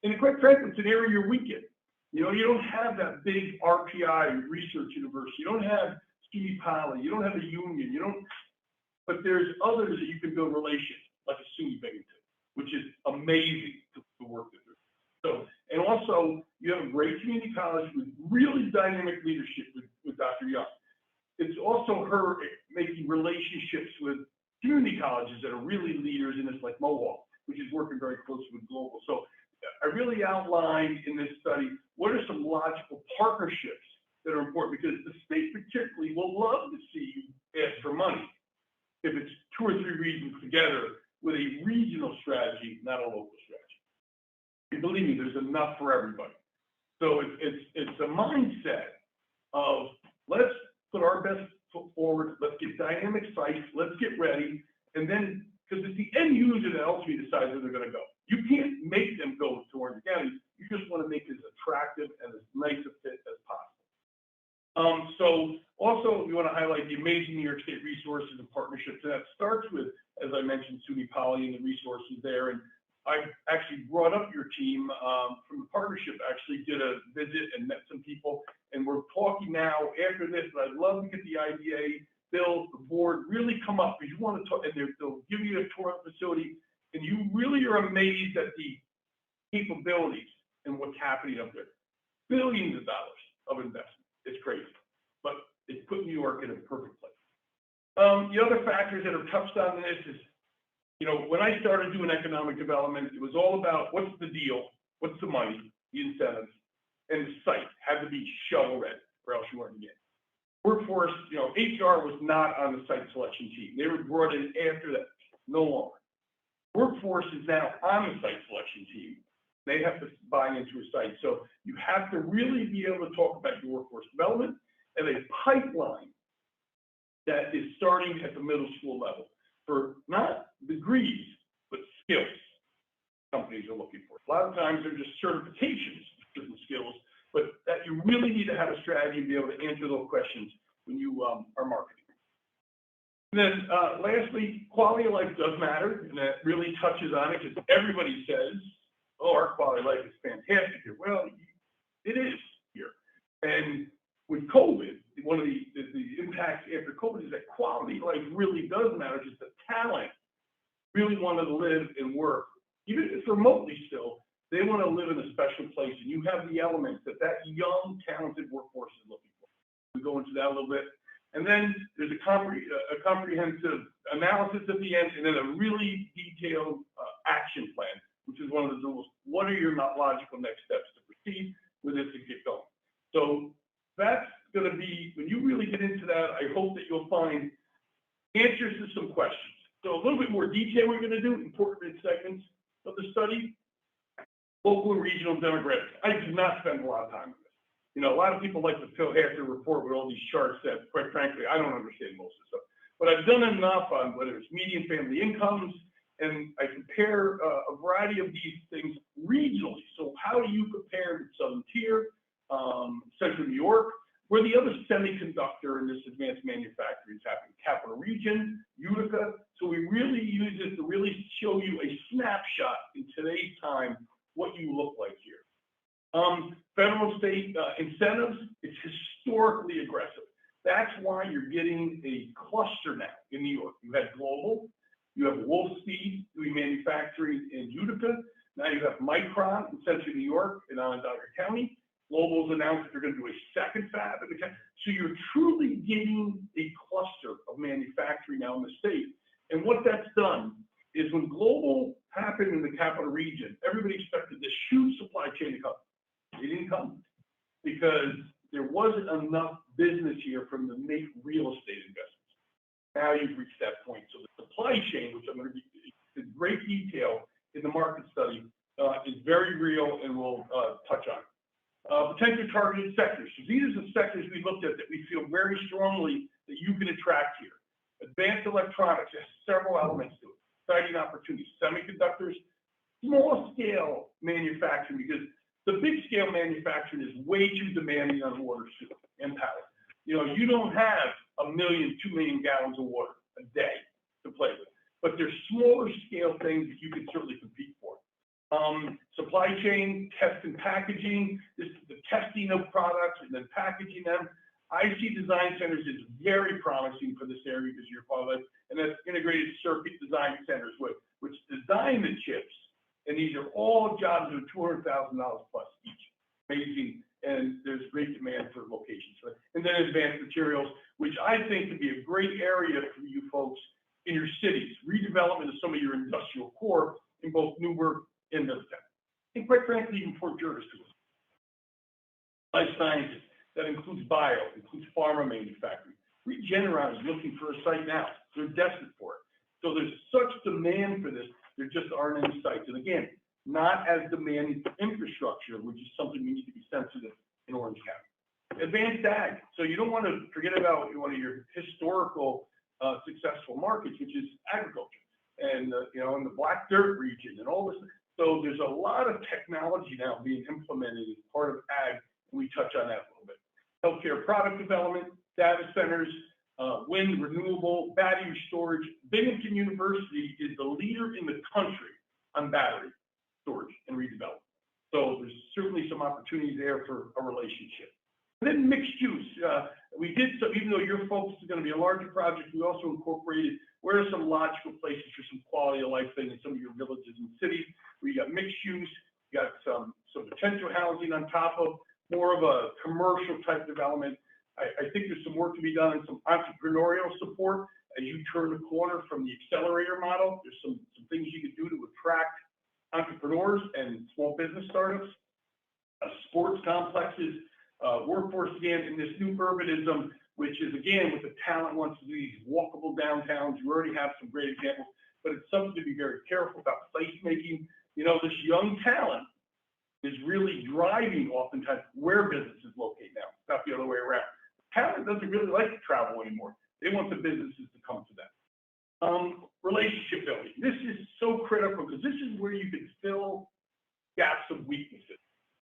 and quite frankly, it's an area you're weak in. You know, you don't have that big RPI research university. You don't have SUNY Poly. You don't have a union. You don't, but there's others that you can build relations, like a SUNY Binghamton, which is amazing to work with. So, and also you have a great community college with really dynamic leadership with Dr. Young. It's also her making relationships with community colleges that are really leaders in this, like Mohawk, which is working very closely with Global. So I really outlined in this study what are some logical partnerships that are important, because the state particularly will love to see you ask for money if it's 2 or 3 regions together with a regional strategy, not a local strategy. And believe me, there's enough for everybody. So it's a mindset of let's put our best foot forward, let's get dynamic sites, let's get ready, and then, because it's the end user that ultimately decides where they're going to go. You can't make them go to Orange County. You just want to make it as attractive and as nice a fit as possible. So also, we want to highlight the amazing New York State resources and partnerships. And that starts with, as I mentioned, SUNY Poly and the resources there. And I actually brought up your team from the partnership actually did a visit and met some people. And we're talking now after this, but I'd love to get the IDA, Bill, the board, really come up, because you want to talk, and they'll give you a tour of the facility, and you really are amazed at the capabilities and what's happening up there. Billions of dollars of investment. It's crazy, but it's put New York in a perfect place. The other factors that are touched on in this is, you know, when I started doing economic development, it was all about what's the deal, what's the money, the incentives, and the site had to be shovel ready, or else you weren't getting. Workforce, you know, HR was not on the site selection team. They were brought in after that, no longer. Workforce is now on the site selection team. They have to buy into a site. So you have to really be able to talk about your workforce development and a pipeline that is starting at the middle school level for not degrees, but skills companies are looking for. A lot of times they're just certifications for certain skills, but that you really need to have a strategy and be able to answer those questions when you are marketing. And then lastly, quality of life does matter, and that really touches on it, because everybody says, oh, our quality of life is fantastic here. Well, it is here. And with COVID, one of the impacts after COVID is that quality of life really does matter, just the talent really want to live and work. Even if it's remotely still, they want to live in a special place, and you have the elements that young, talented workforce is looking for. We go into that a little bit. And then there's a comprehensive analysis at the end, and then a really detailed action plan, which is one of the tools. What are your logical next steps to proceed with this and get going? So that's going to be, when you really get into that, I hope that you'll find answers to some questions. So a little bit more detail we're going to do, important segments of the study. Local and regional demographics. I do not spend a lot of time on this. You know, a lot of people like to fill half their report with all these charts that, quite frankly, I don't understand most of the stuff. But I've done enough on whether it's median family incomes, and I compare a variety of these things regionally. So how do you compare the Southern Tier, Central New York, where the other semiconductor in this advanced manufacturing is happening? Capital Region, Utica. So we really use it to really show you a snapshot in today's time what you look like here. Federal state incentives, it's historically aggressive. That's why you're getting a cluster now in New York. You had Global, you have Wolfspeed doing manufacturing in Utica. Now you have Micron in Central New York in Onondaga County. Global's announced that they're going to do a second fab in the county. So you're truly getting a cluster of manufacturing now in the state. And what that's done is when Global happened in the capital region, everybody expected this huge supply chain to come. It didn't come because there wasn't enough business here from the make real estate investments. Now you've reached that point. So the supply chain, which I'm going to be in great detail in the market study, is very real, and we'll touch on. Potential targeted sectors. So these are the sectors we looked at that we feel very strongly that you can attract here. Advanced electronics has several elements to it. Exciting opportunities. Semiconductors, small scale manufacturing, because the big scale manufacturing is way too demanding on water and power. You know, you don't have 1 million, 2 million gallons of water a day to play with, but there's smaller scale things that you can certainly compete for. Supply chain, test and packaging, this is the testing of products and then packaging them. IC design centers is very promising for this area because you're qualified, and that's integrated circuit design centers, which design the chips. And these are all jobs of $200,000 plus each. Amazing, and there's great demand for locations. And then advanced materials, which I think could be a great area for you folks in your cities. Redevelopment of some of your industrial core in both Newburgh and Middletown. And quite frankly, even Fort Jervis too. Life sciences, that includes bio, includes pharma manufacturing. Regeneron is looking for a site now. They're desperate for it. So there's such demand for this, there just aren't any sites. And again, not as demanding for infrastructure, which is something we need to be sensitive in Orange County. Advanced ag. So you don't want to forget about one of your historical successful markets, which is agriculture. And, you know, in the Black Dirt region and all this. So there's a lot of technology now being implemented as part of ag, and we touch on that a little bit. Healthcare product development, data centers, wind, renewable, battery storage. Binghamton University is the leader in the country on battery storage and redevelopment. So there's certainly some opportunity there for a relationship. And then mixed use. We did some, even though your folks is going to be a larger project, we also incorporated where are some logical places for some quality of life thing in some of your villages and cities where you got mixed use, you got some potential housing on top of more of a commercial type development. I think there's some work to be done and some entrepreneurial support as you turn the corner from the accelerator model. There's some things you can do to attract entrepreneurs and small business startups, sports complexes, workforce again in this new urbanism, which is again with the talent wants to do these walkable downtowns. You already have some great examples, but it's something to be very careful about placemaking. You know, this young talent is really driving oftentimes where business is located now, not the other way around. Talent doesn't really like to travel anymore. They want the businesses to come to them. Relationship building. This is so critical because this is where you can fill gaps of weaknesses.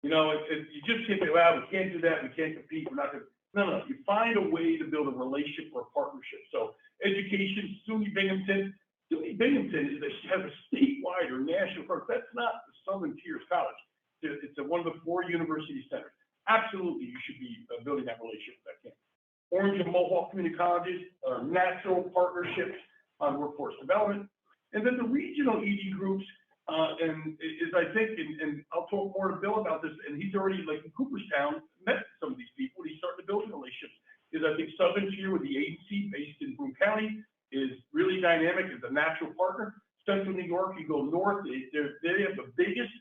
You know, you just can't say, well, we can't do that, we can't compete, we're not going to. No. You find a way to build a relationship or a partnership. So education, SUNY Binghamton has a statewide or national program. That's not the Southern Tier College. It's one of the 4 university centers. Absolutely, you should be building that relationship with that campus. Orange and Mohawk community colleges are natural partnerships on workforce development. And then the regional ED groups, and is I think, and I'll talk more to Bill about this, and he's already, like in Cooperstown, met some of these people, and he's starting to build relationships. Is I think Southern Tier with the agency based in Broome County is really dynamic as a natural partner. Central New York, you go north, they have the biggest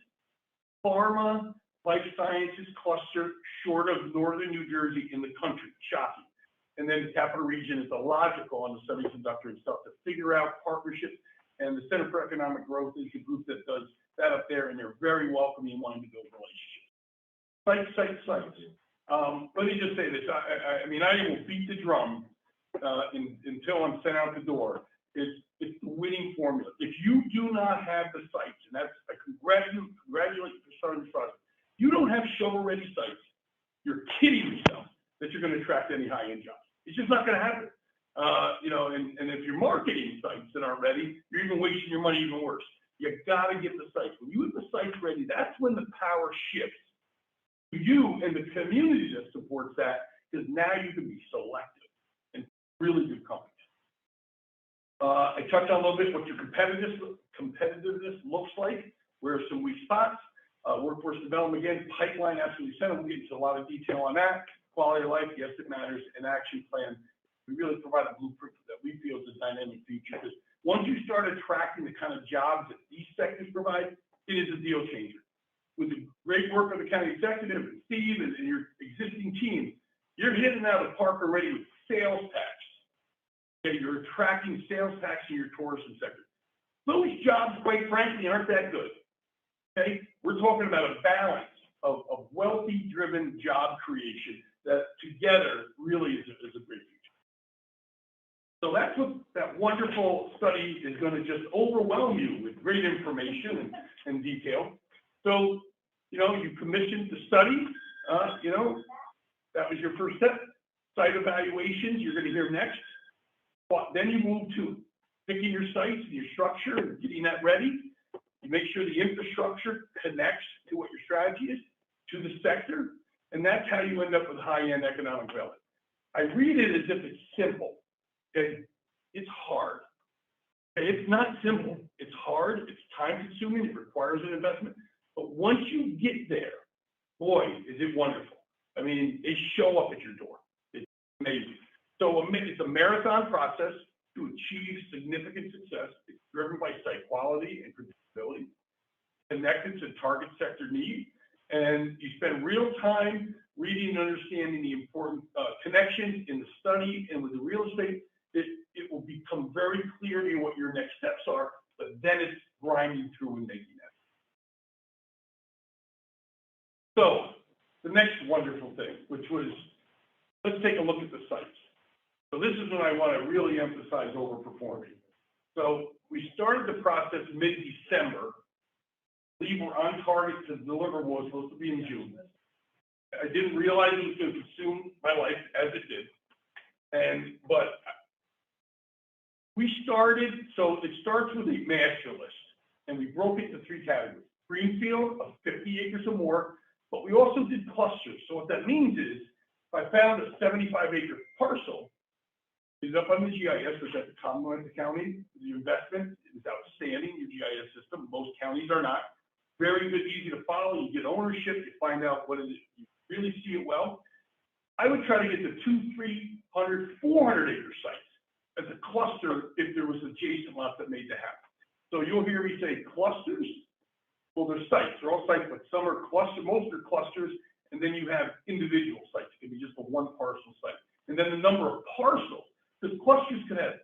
pharma life sciences cluster short of northern New Jersey in the country. Shocking. And then the capital region is the logical on the semiconductor and stuff to figure out partnerships. And the Center for Economic Growth is the group that does that up there, and they're very welcoming and wanting to build relationships. Sites. Let me just say this. I mean, I will beat the drum until I'm sent out the door. It's the winning formula. If you do not have the sites, and that's I congratulate you for starting this project. You don't have shovel-ready sites. You're kidding yourself that you're going to attract any high-end jobs. It's just not going to happen. You know, and if you're marketing sites that aren't ready, you're even wasting your money even worse. You got to get the sites. When you have the sites ready, that's when the power shifts to you and the community that supports that, because now you can be selective and really good companies. I touched on a little bit what your competitiveness looks like. Where are some weak spots? Workforce development, again, pipeline, absolutely essential. We'll get into a lot of detail on that. Quality of life, yes, it matters. An action plan. We really provide a blueprint that we feel is a dynamic future. Because once you start attracting the kind of jobs that these sectors provide, it is a deal changer. With the great work of the county executive and Steve and your existing team, you're hitting out of the park already with sales tax. Okay, you're attracting sales tax in your tourism sector. Those jobs, quite frankly, aren't that good. Okay, we're talking about a balance of wealthy-driven job creation that together really is a great future. So that's what that wonderful study is going to just overwhelm you with great information and detail. So, you know, you commissioned the study, you know, that was your first step. Site evaluations, you're going to hear next. But then you move to picking your sites and your structure and getting that ready. You make sure the infrastructure connects to what your strategy is, to the sector, and that's how you end up with high-end economic development. I read it as if it's simple. Okay, it's hard. Okay? It's not simple. It's hard. It's time-consuming. It requires an investment. But once you get there, boy, is it wonderful. I mean, they show up at your door. It's amazing. So it's a marathon process to achieve significant success. It's driven by site quality and predictability, connected to target sector need, and you spend real time reading and understanding the important connections in the study and with the real estate. It will become very clear to you what your next steps are, but then it's grinding through and making that. So the next wonderful thing, which was, let's take a look at the sites. So this is what I want to really emphasize overperforming. So we started the process mid-December. I believe we're on target to deliver what was supposed to be in June. I didn't realize it was going to consume my life as it did. But we started, so it starts with a master list, and we broke it into 3 categories. greenfield of 50 acres or more, but we also did clusters. So what that means is, if I found a 75-acre parcel, it's up on the GIS, which at the Commonwealth of the county, the investment is outstanding, your GIS system. Most counties are not. Very good, easy to follow. You get ownership, you find out what it is, you really see it well. I would try to get to 200, 300, 400 acre sites as a cluster if there was adjacent lots that made that happen. So you'll hear me say clusters. Well, they're sites. They're all sites, but some are clusters, most are clusters, and then you have individual sites. It can be just a one parcel site. And then the number of parcels, because clusters could have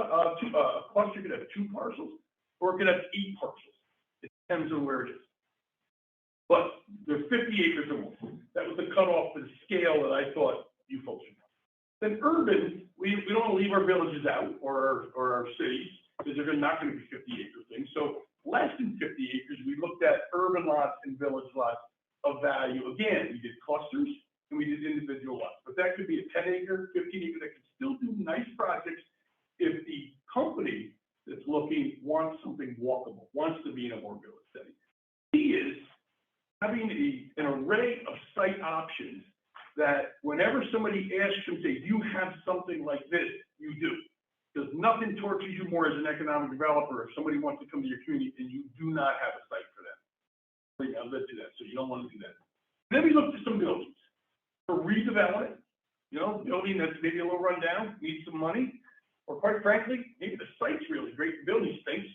a cluster could have 2 parcels, or it could have 8 parcels. It depends on where it is. But there's 50 acres or more. That was the cutoff for the scale that I thought you folks would know. Then urban, we don't want to leave our villages out or our cities, because they're not going to be 50-acre things. So less than 50 acres, we looked at urban lots and village lots of value. Again, we did clusters and we did individual lots. But that could be a 10-acre, 15-acre, that could still do nice projects if the company that's looking wants something walkable, wants to be in a more village setting. Key is having an array of site options that whenever somebody asks you, say, do you have something like this? You do. Because nothing tortures you more as an economic developer if somebody wants to come to your community and you do not have a site for them. I'll let you do that, so you don't want to do that. Then we looked at some buildings for redevelopment, building that's maybe a little run down, needs some money, or quite frankly, maybe the site's really great, the building stinks.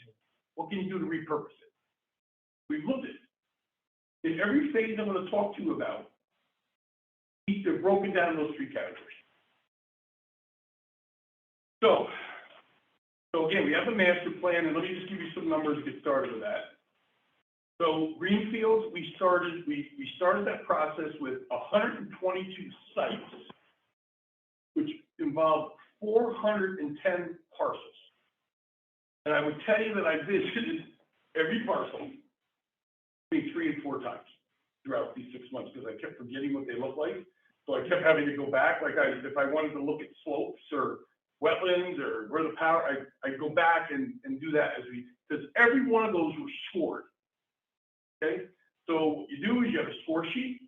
What can you do to repurpose it? We've looked at it. In every phase I'm going to talk to you about, they're broken down in those 3 categories. So again, we have a master plan, and let me just give you some numbers to get started with that. So greenfields, we started that process with 122 sites, which involved 410 parcels. And I would tell you that I visited every parcel between 3 and 4 times throughout these 6 months because I kept forgetting what they look like. So I kept having to go back. If I wanted to look at slopes or wetlands or where the power, I'd go back and do that because every one of those was scored. Okay, so what you do is you have a score sheet.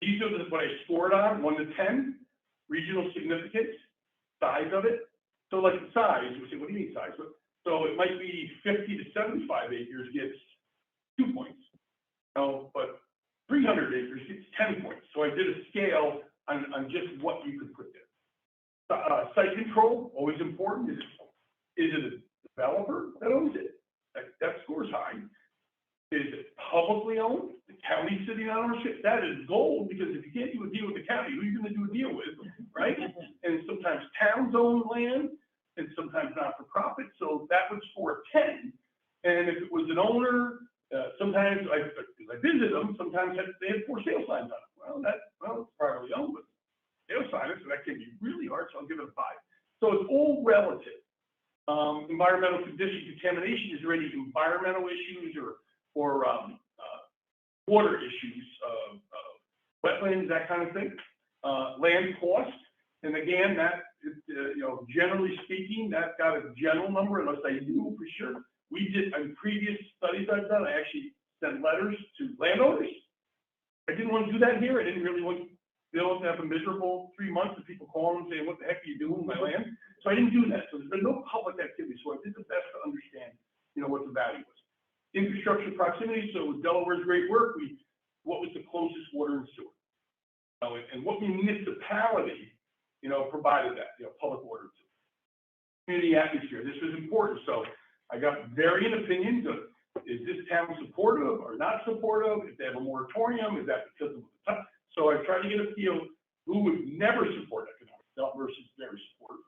These are what I scored on, 1 to 10, regional significance, size of it. So like the size, we say, what do you mean size? So it might be 50 to 75 acres gets 2 points. But 300 acres gets 10 points. So I did a scale on just what you could put there. Site control, always important. Is it a developer that owns it? That scores high. Is it publicly owned? The county sitting on ownership? That is gold, because if you can't do a deal with the county, who are you going to do a deal with, right? And sometimes towns own land, and sometimes not for profit. So that would score 10. And if it was an owner, sometimes I visit them. Sometimes they had for sale signs on it. Well, it's privately owned, but sale signs, so that can be really hard. So I'll give it a 5. So it's all relative. Environmental condition contamination is already environmental issues or water issues, wetlands, that kind of thing. Land cost, and again, that generally speaking, that got a general number unless I knew for sure. We did in previous studies I've done. I actually sent letters to landowners. I didn't want to do that here. I didn't really want to have a miserable 3 months of people calling and saying, "What the heck are you doing with my land?" So I didn't do that. So there's been no public activity. So I did the best to understand, what the value was. Infrastructure proximity, so with Delaware's great work, what was the closest water and sewer? And what municipality, provided that, public water and sewer. Community atmosphere, this was important. So I got varying opinions of, is this town supportive or not supportive? If they have a moratorium, is that because of the time? So I tried to get a feel who would never support economic development versus very supportive.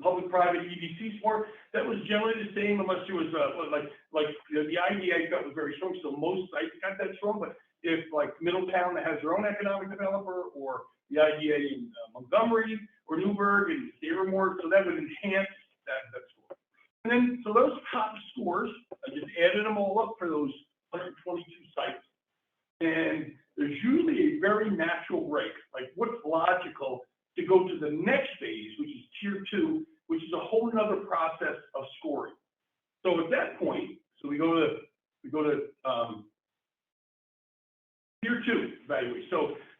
Public-private EDC support, that was generally the same unless there was the IDA got was very strong, so most sites got that strong, but if like Middletown that has their own economic developer or the IDA in Montgomery or Newburgh and they were more, so that would enhance that score. And then, so those top scores, I just added them all up for those 122 sites. And there's usually a very natural break, like what's logical to go to the next phase, which is tier 2, which is a whole nother process of scoring. So at that point, so we go to go to, Tier 2 evaluation.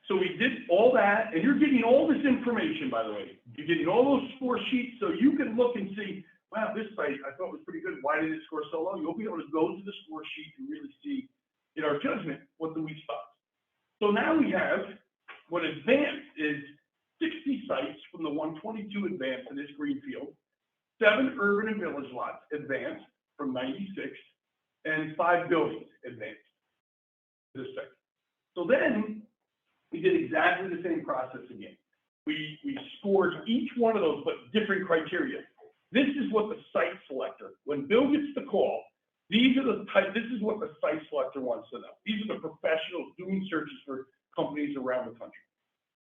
So we did all that, and you're getting all this information, by the way. You're getting all those score sheets, so you can look and see, wow, this site I thought was pretty good. Why did it score so low? You'll be able to go to the score sheet and really see, in our judgment, what the weak spots. So now we have what advanced is 60 sites from the 122 advanced in this greenfield, 7 urban and village lots advanced from 96, and 5 buildings advanced this sector. So then we did exactly the same process again. We scored each one of those, but different criteria. This is what the site selector, when Bill gets the call, this is what the site selector wants to know. These are the professionals doing searches for companies around the country.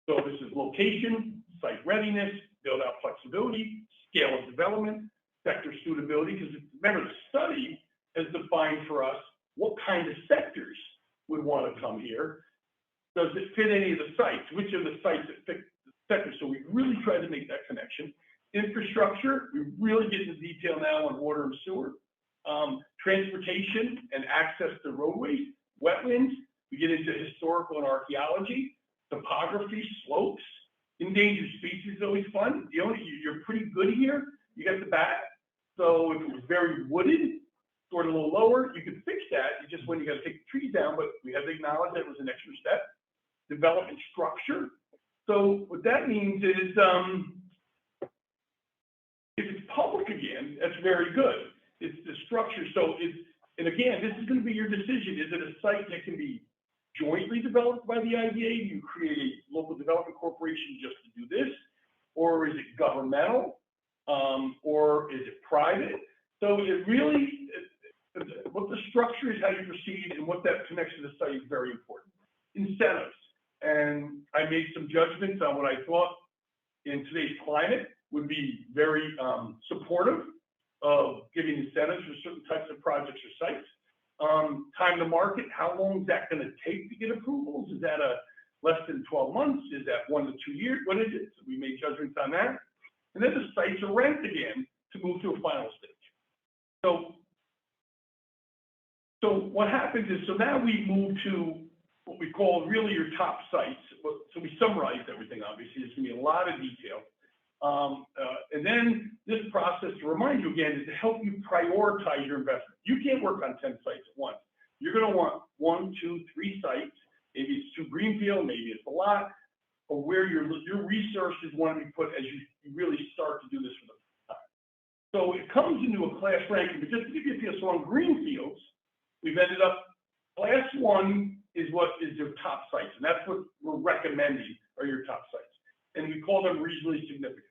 So this is location, site readiness, build out flexibility, scale of development, sector suitability, because remember the study has defined for us what kind of sectors would want to come here. Does it fit any of the sites? Which of the sites that fit the sector? So we really tried to make that connection. Infrastructure, we really get into detail now on water and sewer. Transportation and access to roadways, wetlands, we get into historical and archaeology, topography, slopes, endangered species is always fun. You're pretty good here. You got the bat. So if it was very wooded, scored a little lower, you could fix that. You just when you got to take the trees down, but we have to acknowledge that was an extra step. Development structure. So what that means is if it's public again, that's very good. It's the structure. So and again, this is going to be your decision. Is it a site that can be jointly developed by the IDA? Do you create a local development corporation just to do this? Or is it governmental? Or is it private? So it really, what the structure is, how you proceed, and what that connects to the site is very important. Incentives. And I made some judgments on what I thought in today's climate would be very supportive of giving incentives for certain types of projects or sites. Time to market, how long is that going to take to get approvals? Is that less than 12 months? Is that 1 to 2 years? What is it? So we made judgments on that. And then the sites are ranked again to move to a final stage. So what happens is, so now we move to what we call really your top sites. So we summarized everything, obviously. There's going to be a lot of detail. And then this process, to remind you again, is to help you prioritize your investment. You can't work on 10 sites at once. You're going to want 1, 2, 3 sites. Maybe it's 2 greenfield, maybe it's a lot, or where your resources want to be put as you really start to do this for the first time. So it comes into a class ranking, but just to give you a feel, so on greenfields, we've ended up, class 1 is what is your top sites, and that's what we're recommending are your top sites. And we call them regionally significant.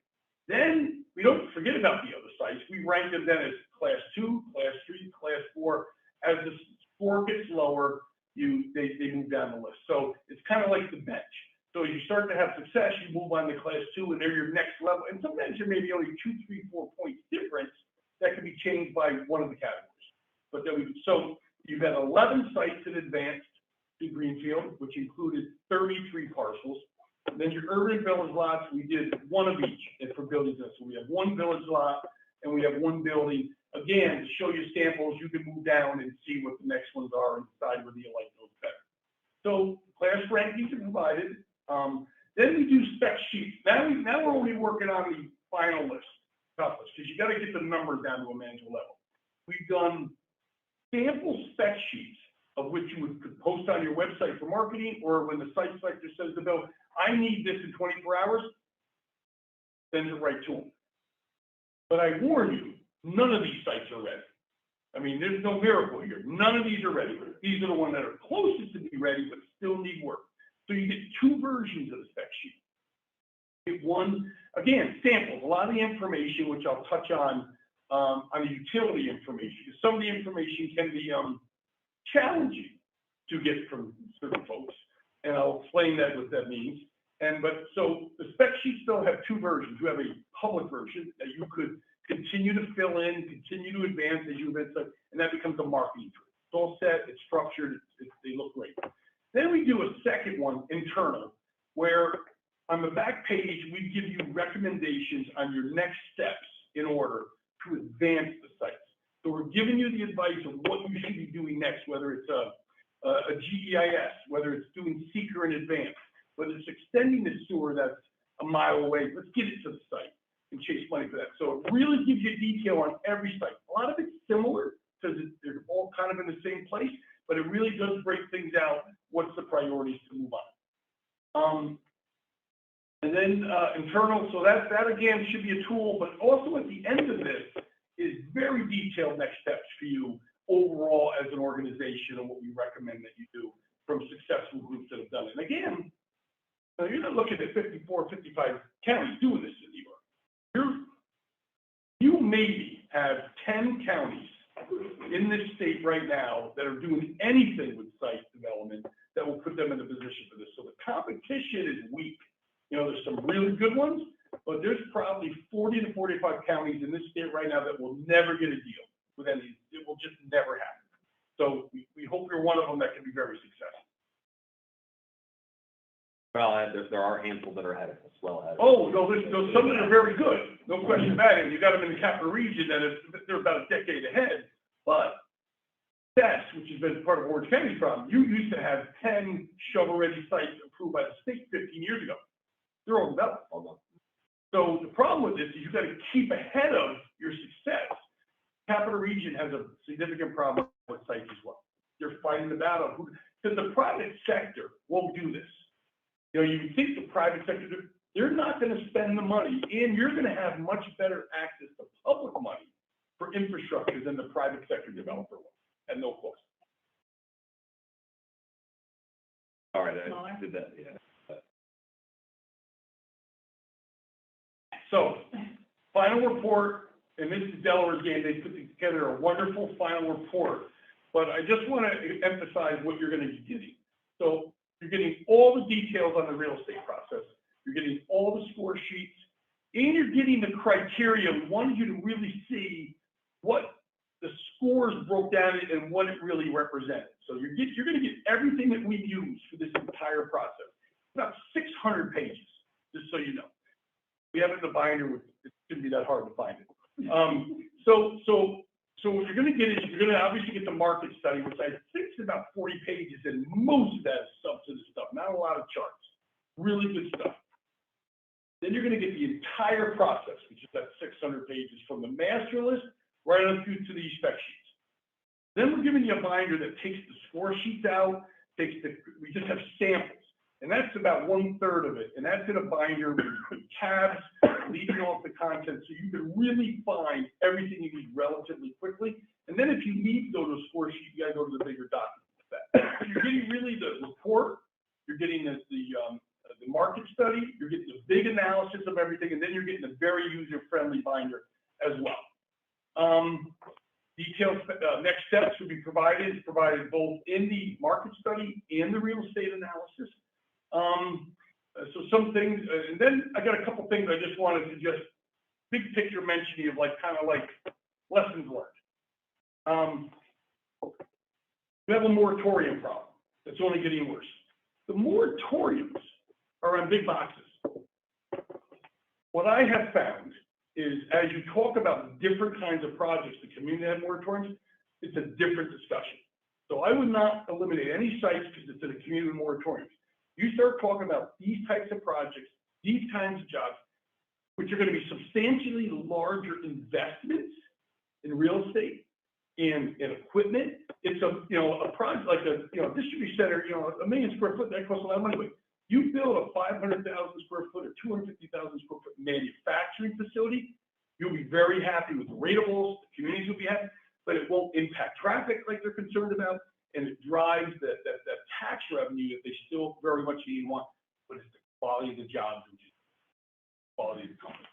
Then we don't forget about the other sites. We rank them then as class 2, class 3, class 4. As the score gets lower, they move down the list. So it's kind of like the bench. So as you start to have success, you move on to class 2, and they're your next level. And sometimes there may be only 2, 3, 4 points difference that can be changed by one of the categories. But then so you've had 11 sites in advanced to greenfield, which included 33 parcels. And then your urban village lots, we did 1 of each for buildings. So we have 1 village lot and we have 1 building. Again, to show you samples, you can move down and see what the next ones are and decide whether you like those better. So class rankings are provided. Then we do spec sheets. Now we're only working on the final list, top list, because you got to get the numbers down to a manageable level. We've done sample spec sheets of which you would post on your website for marketing, or when the site selector says to Bill, I need this in 24 hours, send it right to them. But I warn you, none of these sites are ready. I mean, there's no miracle here. None of these are ready. These are the ones that are closest to be ready, but still need work. So you get 2 versions of the spec sheet. Get one, again, samples, a lot of the information, which I'll touch on the utility information, because some of the information can be challenging to get from certain folks, and I'll explain that what that means. So the spec sheets still have 2 versions. You have a public version that you could continue to fill in, continue to advance as you advance, and that becomes a marketing tool. It's all set, it's structured, they look great. Then we do a second one, internal, where on the back page, we give you recommendations on your next steps in order to advance the sites. So we're giving you the advice of what you should be doing next, whether it's a GEIS, whether it's doing seeker in advance, whether it's extending the sewer that's a mile away, let's get it to the site and chase money for that. So it really gives you detail on every site. A lot of it's similar because they're all kind of in the same place, but it really does break things out. What's the priorities to move on? And then internal, so that again should be a tool, but also at the end of this is very detailed next steps for you overall as an organization and what we recommend that you do from successful groups that have done it. And again, you're not looking at 54, 55 counties doing this in New York. You maybe have 10 counties in this state right now that are doing anything with site development that will put them in a position for this. So the competition is weak. You know, there's some really good ones, but there's probably 40 to 45 counties in this state right now that will never get a deal with any. It will just never happen. So we hope you're one of them that can be very successful. Well, there are handfuls that are ahead of us, well ahead of us. Oh, no, there's some that are very good, no question about it. You got them in the capital region, and they're about a decade ahead. But that's, which has been part of Orange County's problem. You used to have 10 shovel-ready sites approved by the state 15 years ago. They're all developed. So the problem with this is you've got to keep ahead of your success. Capital region has a significant problem with sites as well. They're fighting the battle because the private sector won't do this. You know, you think the private sector, they're not going to spend the money, and you're going to have much better access to public money for infrastructure than the private sector developer will, at no cost. All right, I did that, yeah. So, final report, and this is Delaware's game. They put together a wonderful final report, but I just want to emphasize what you're going to be getting. So, you're getting all the details on the real estate process. You're getting all the score sheets, and you're getting the criteria. We wanted you to really see what the scores broke down and what it really represented. So you're going to get everything that we've used for this entire process. About 600 pages, just so you know. We have it in the binder. It shouldn't be that hard to find it. So what you're going to get is you're going to obviously get the market study, which I think is about 40 pages, and most of that is substantive stuff, not a lot of charts. Really good stuff. Then you're going to get the entire process, which is that 600 pages from the master list right on through to the spec sheets. Then we're giving you a binder that takes the score sheets out, we just have samples, and that's about 1/3 of it, and that's in a binder with tabs leading off the content, so you can really find everything you need relatively quickly. And then if you need to go to a score sheet, you got to go to the bigger document. You're getting really the report, you're getting the market study, you're getting the big analysis of everything, and then you're getting a very user-friendly binder as well. Detailed next steps will be provided both in the market study and the real estate analysis. So some things, and then I got a couple things I just wanted to just big picture mention to you, kind of like lessons learned. We have a moratorium problem that's only getting worse. The moratoriums are on big boxes. What I have found is as you talk about different kinds of projects, the community have moratoriums, it's a different discussion. So I would not eliminate any sites because it's in a community moratorium. You start talking about these types of projects, these kinds of jobs, which are going to be substantially larger investments in real estate and equipment. It's a project like a distribution center, 1 million square foot, that costs a lot of money. But you build a 500,000 square foot or 250,000 square foot manufacturing facility, you'll be very happy with the ratables, the communities will be happy, but it won't impact traffic like they're concerned about. And it drives that tax revenue that they still very much need and want, but it's the quality of the jobs and the quality of the company.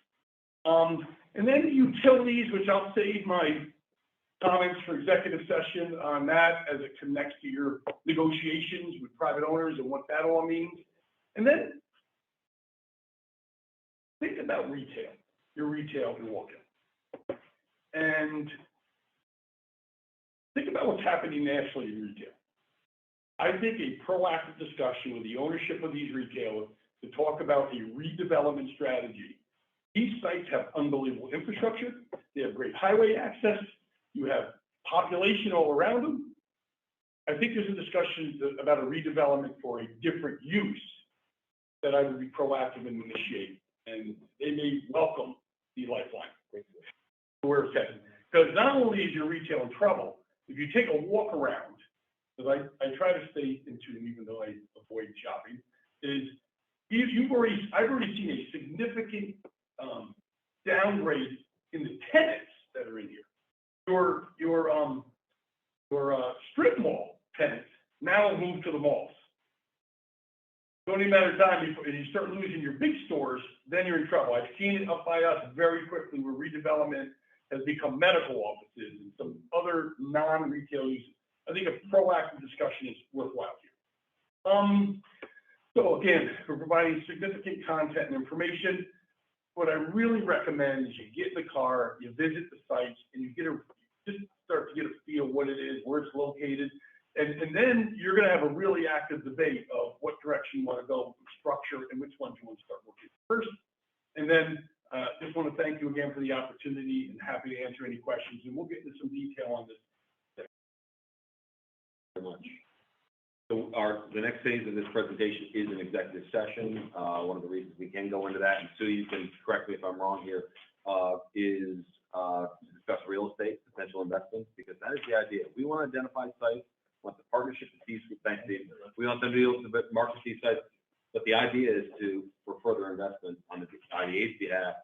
And then the utilities, which I'll save my comments for executive session on that as it connects to your negotiations with private owners and what that all means. And then think about retail, your retail in walk-in. And think about what's happening nationally in retail. I think a proactive discussion with the ownership of these retailers to talk about a redevelopment strategy. These sites have unbelievable infrastructure. They have great highway access. You have population all around them. I think there's a discussion about a redevelopment for a different use that I would be proactive and initiate, and they may welcome the lifeline. Where it's headed. Because not only is your retail in trouble, if you take a walk around, because I try to stay in tune even though I avoid shopping, is I've already seen a significant downgrade in the tenants that are in here. Your strip mall tenants now move to the malls. It's only a matter of time before you start losing your big stores, then you're in trouble. I've seen it up by us very quickly where redevelopment has become medical offices and some other non-retail uses. I think a proactive discussion is worthwhile here. So again, we're providing significant content and information. What I really recommend is you get in the car, you visit the sites, and you just start to get a feel what it is, where it's located, and then you're going to have a really active debate of what direction you want to go with structure and which ones you want to start working first. And then just want to thank you again for the opportunity and happy to answer any questions. And we'll get into some detail on this. Thank you very much. So the next phase of this presentation is an executive session. One of the reasons we can go into that, and Sue, you can correct me if I'm wrong here, is to discuss real estate potential investments, because that is the idea. We want to identify sites, we want the partnership with these group banks. We want them to be able to market these sites. But the idea is for further investment on the IDA's behalf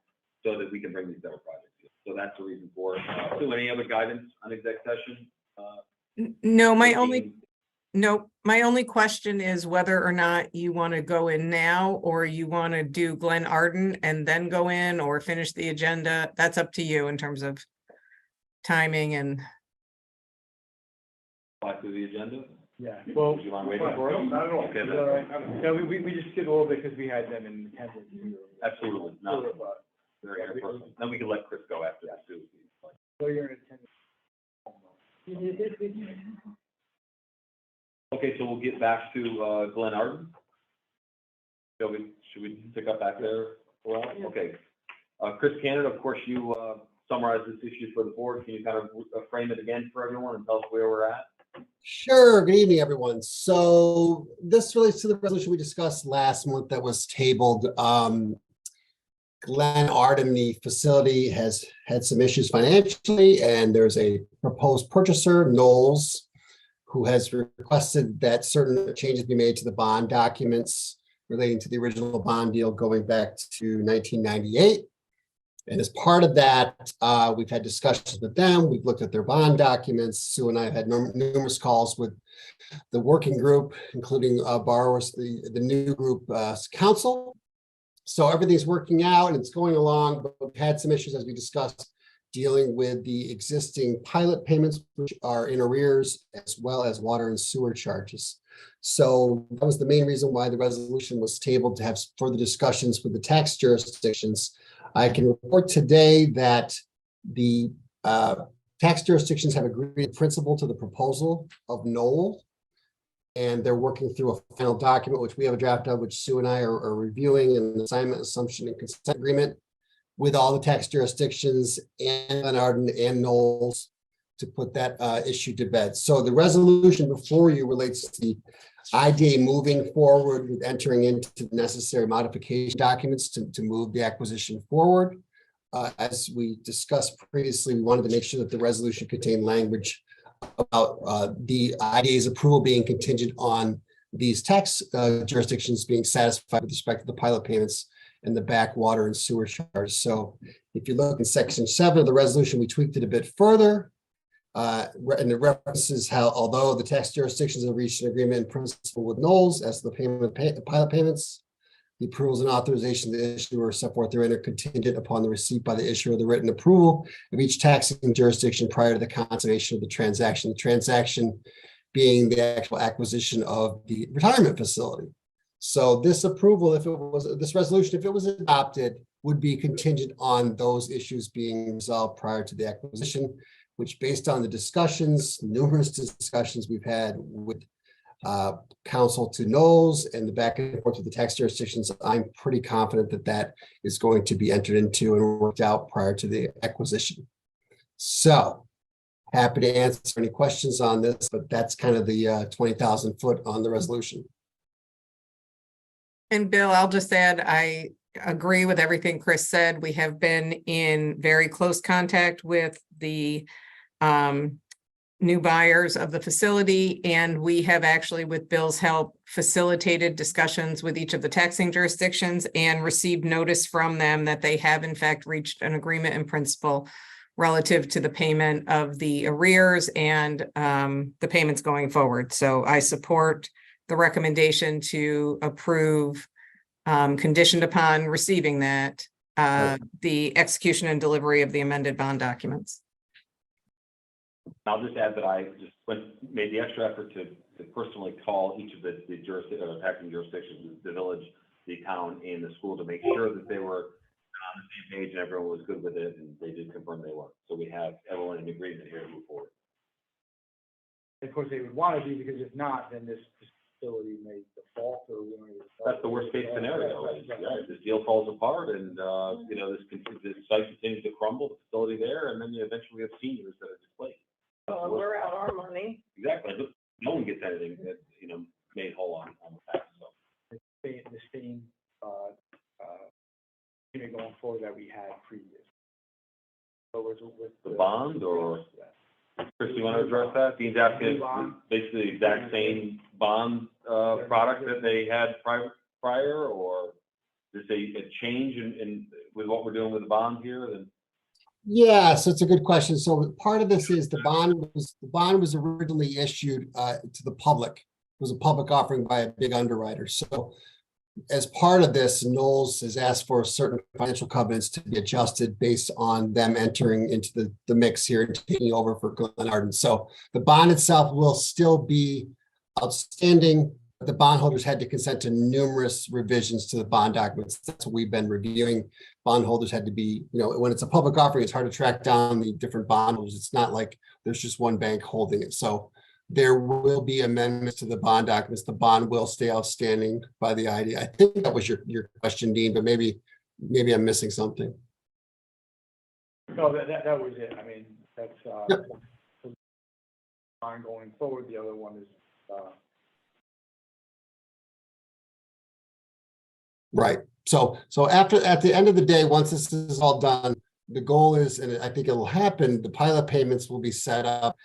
so that we can bring these better projects in. So that's the reason for it. So any other guidance on exec session? No, my only question is whether or not you want to go in now or you want to do Glen Arden and then go in or finish the agenda. That's up to you in terms of timing and. Apply to the agenda? Yeah, well. Do you mind waiting for it? Not at all. Okay, Is that all right? No, we just did a little bit because we had them in attendance. absolutely. No, very personal. Then we can let Chris go after that too. So you're in attendance. Okay, so we'll get back to Glen Arden. Should we pick up back there for a while? Okay. Chris Canada, of course, you summarized this issue for the board. Can you kind of frame it again for everyone and tell us where we're at? Sure. Good evening, everyone. So this relates to the resolution we discussed last month that was tabled. Glen Arden, the facility, has had some issues financially, and there's a proposed purchaser, Knowles, who has requested that certain changes be made to the bond documents relating to the original bond deal going back to 1998. And as part of that, we've had discussions with them. We've looked at their bond documents. Sue and I have had numerous calls with the working group, including borrowers, the new group council. So everything's working out and it's going along, but we've had some issues, as we discussed, dealing with the existing pilot payments, which are in arrears, as well as water and sewer charges. So that was the main reason why the resolution was tabled, to have further discussions with the tax jurisdictions. I can report today that the tax jurisdictions have agreed in principle to the proposal of Knoll, and they're working through a final document, which we have a draft of, which Sue and I are reviewing, an assignment, assumption, and consent agreement with all the tax jurisdictions and Glen Arden and Knowles to put that issue to bed. So the resolution before you relates to the IDA moving forward with entering into the necessary modification documents to move the acquisition forward. As we discussed previously, we wanted to make sure that the resolution contained language about the IDA's approval being contingent on these tax jurisdictions being satisfied with respect to the pilot payments and the back water and sewer charges. So if you look in section 7 of the resolution, we tweaked it a bit further. And it references how, although the tax jurisdictions have reached an agreement in principle with Knowles as to the pilot payments, the approvals and authorization of the issuer set forth therein are contingent upon the receipt by the issuer of the written approval of each taxing jurisdiction prior to the consummation of the transaction. The transaction being the actual acquisition of the retirement facility. So this approval, this resolution, if it was adopted, would be contingent on those issues being resolved prior to the acquisition, which, based on the discussions, numerous discussions we've had with counsel to Knowles and the back and forth with the tax jurisdictions, I'm pretty confident that that is going to be entered into and worked out prior to the acquisition. So happy to answer any questions on this, but that's kind of the 20,000 foot on the resolution. And Bill, I'll just add, I agree with everything Chris said. We have been in very close contact with the new buyers of the facility, and we have actually, with Bill's help, facilitated discussions with each of the taxing jurisdictions and received notice from them that they have in fact reached an agreement in principle relative to the payment of the arrears and the payments going forward. So I support the recommendation to approve, conditioned upon receiving that, the execution and delivery of the amended bond documents. I'll just add that I just made the extra effort to personally call each of the taxing jurisdictions, the village, the town, and the school to make sure that they were on the same page and everyone was good with it, and they did confirm they were. So we have everyone in agreement here to move forward. Of course, they would want to be, because if not, then this facility may default or. That's the worst case scenario. Right? Yeah, this deal falls apart, and you know, this site continues to crumble, the facility there, and then you eventually have seniors that are displaced. We're out our money. Exactly. No one gets anything that, you know, made whole on the tax. So The same going forward that we had previous. So with the bond, or Chris, you want to address that? Dean's asking basically the exact same bond product that they had prior, or is a change in with what we're doing with the bond here? Then Yeah, so it's a good question. So part of this is the bond was originally issued to the public. It was a public offering by a big underwriter. So as part of this, Knowles has asked for certain financial covenants to be adjusted based on them entering into the mix here and taking over for Glen Arden. So the bond itself will still be outstanding. The bondholders had to consent to numerous revisions to the bond documents. That's what we've been reviewing. Bondholders had to be, you know, when it's a public offering, it's hard to track down the different bondholders. It's not like there's just one bank holding it. So there will be amendments to the bond documents. The bond will stay outstanding by the IDA. I think that was your question, Dean, but maybe I'm missing something. No, that was it. I mean, that's Yep. Going forward. The other one is Right. So at the end of the day, once this is all done, the goal is, and I think it will happen, the pilot payments will be set up.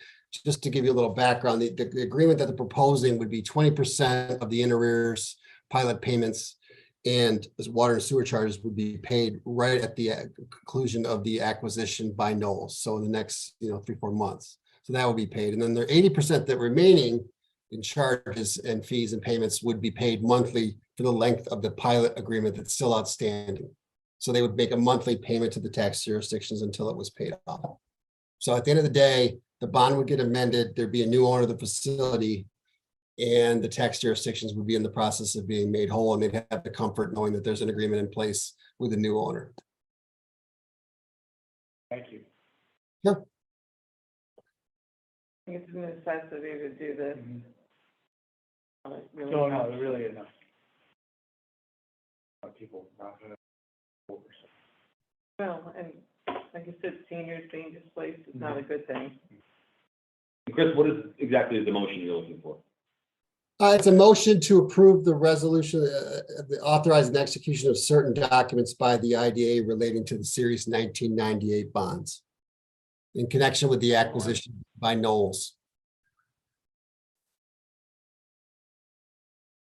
Just to give you a little background, the agreement that they're proposing would be 20% of the in arrears pilot payments, and as water and sewer charges would be paid right at the conclusion of the acquisition by Knowles. So in the next 3-4 months. So that will be paid. And then the 80% that remaining in charges and fees and payments would be paid monthly for the length of the pilot agreement that's still outstanding. So they would make a monthly payment to the tax jurisdictions until it was paid off. So at the end of the day, the bond would get amended, there'd be a new owner of the facility, and the tax jurisdictions would be in the process of being made whole, and they'd have the comfort knowing that there's an agreement in place with the new owner. thank you. Sure. I think it's a necessity to do this. Really So no, there really enough. People not going to. well, and like you said, seniors being displaced is not a good thing. Chris, what is exactly the motion you're looking for? It's a motion to approve the resolution, the authorizing the execution of certain documents by the IDA relating to the Series 1998 bonds in connection with the acquisition by Knowles.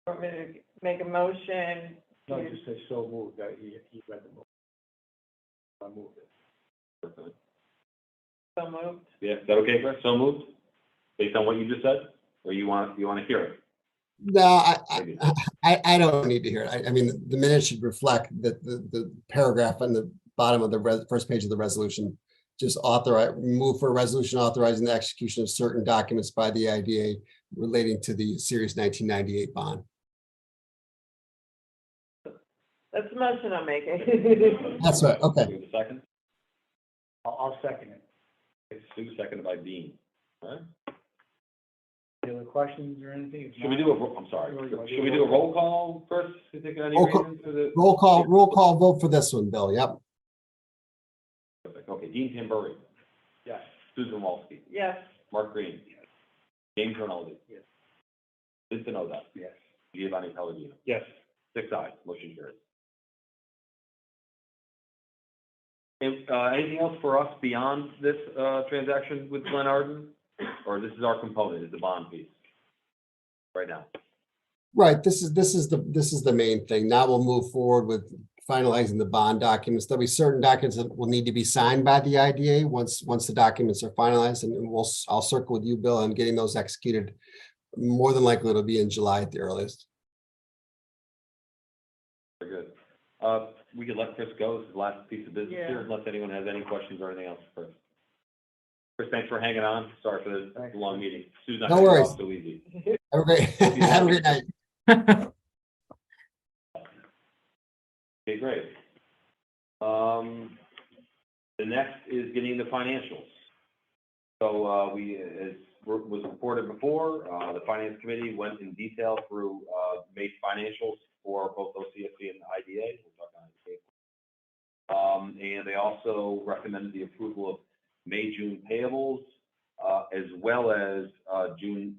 Want me to make a motion? No, just say so moved. That he read the motion. I moved it. So moved. Yeah, is that okay, Chris? So moved? Based on what you just said? Or you want to hear it? No, I don't need to hear it. I mean, the minutes should reflect that the paragraph on the bottom of the first page of the resolution just move for a resolution authorizing the execution of certain documents by the IDA relating to the Series 1998 bond. That's the motion I'm making. That's right. Okay. Do we have a second? I'll second it. Okay, Sue, seconded by Dean. All right. Any other questions or anything? Should we do I'm sorry. Should we do a roll call first? You think any Roll call. reason for the? Roll call vote for this one, Bill. Yep. Okay, Dean Tamburri, Yes. Susan Walski, Yes. Mark Green, James Rinaldi. Yes. Vincent Oda, Yes. Giovanni Pellegrino. Yes. 6 ayes, motion carries. And, anything else for us beyond this, transaction with Glen Arden? Or this is our component, is the bond piece? Right now? Right, this is the main thing. Now we'll move forward with finalizing the bond documents. There'll be certain documents that will need to be signed by the IDA once the documents are finalized, and I'll circle with you, Bill, on getting those executed. More than likely, it'll be in July at the earliest. Very good. We could let Chris go. This is the last piece of business Yeah. here, unless anyone has any questions or anything else for Chris. Chris, thanks for hanging on. Sorry for the Thanks. long meeting. Susan, No I cut you worries. off so easy. Have a great, have a great night. Okay, great. The next is getting the financials. So, as was reported before, the finance committee went in detail through, May financials for both OCFC and IDA. We'll talk on IDA. And they also recommended the approval of May, June payables, as well as, June,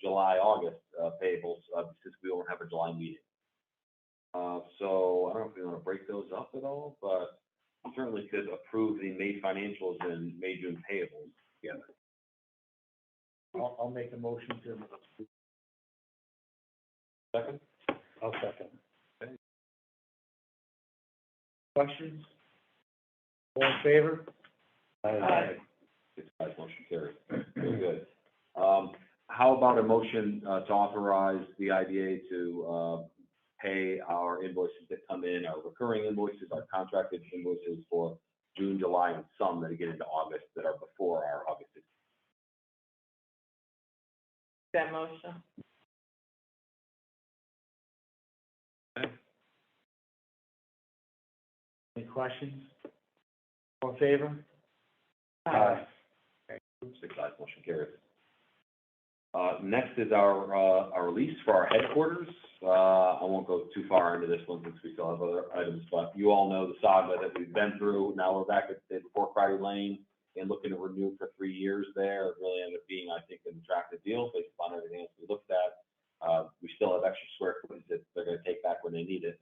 July, August, payables, since we don't have a July meeting. So I don't know if we want to break those up at all, but we certainly could approve the May financials and May, June payables together. I'll make a motion to. Second? I'll second. Questions? All in favor? Aye. 6 ayes, motion carries. Very good. How about a motion to authorize the IDA to pay our invoices that come in, our recurring invoices, our contracted invoices for June, July, and some that get into August that are before our August 16th. That motion. Any questions? All in favor? Aye. 6 ayes, motion carries. Next is our lease for our headquarters. I won't go too far into this one since we still have other items, but you all know the saga that we've been through. Now we're back at 4 Crowdy Lane and looking to renew for 3 years there. It really ended up being, I think, an attractive deal based upon everything else we looked at. We still have extra square footage that they're going to take back when they need it.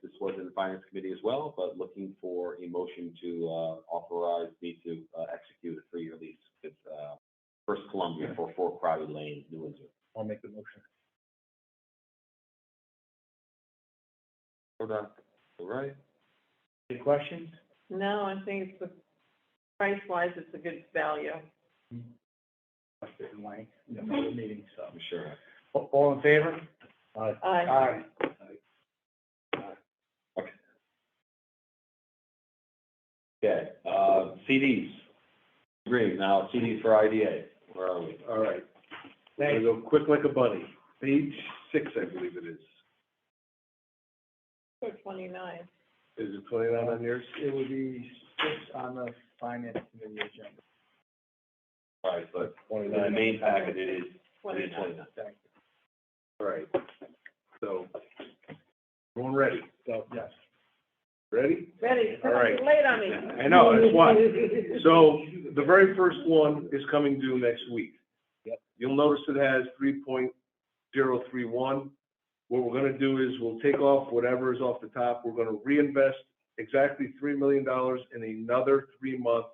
This was in the finance committee as well, but looking for a motion to authorize me to execute a 3-year lease with First Columbia for 4 Crowdy Lane, New Windsor. I'll make the motion. Hold on. All right. Any questions? No, I think it's, price-wise, it's a good value. I'll sit in line, another meeting, so. I'm sure. All in favor? Aye. Aye. Okay, CDs. Agree. Now, CDs for IDA. Where are we? All right. I'm gonna go quick like a bunny. Page 6, I believe it is. For 29. Is it 29 on yours? It would be 6 on the finance committee agenda. All right, but in 29. the main packet, it is 29. 29. Thank All right. So, everyone ready? you. So, yes. Ready? Ready, All right. you're late on me. I know, that's why. So, the very first one is coming due next week. Yep. You'll notice it has 3.031. What we're gonna do is we'll take off whatever is off the top. We're gonna reinvest exactly $3 million in another 3-month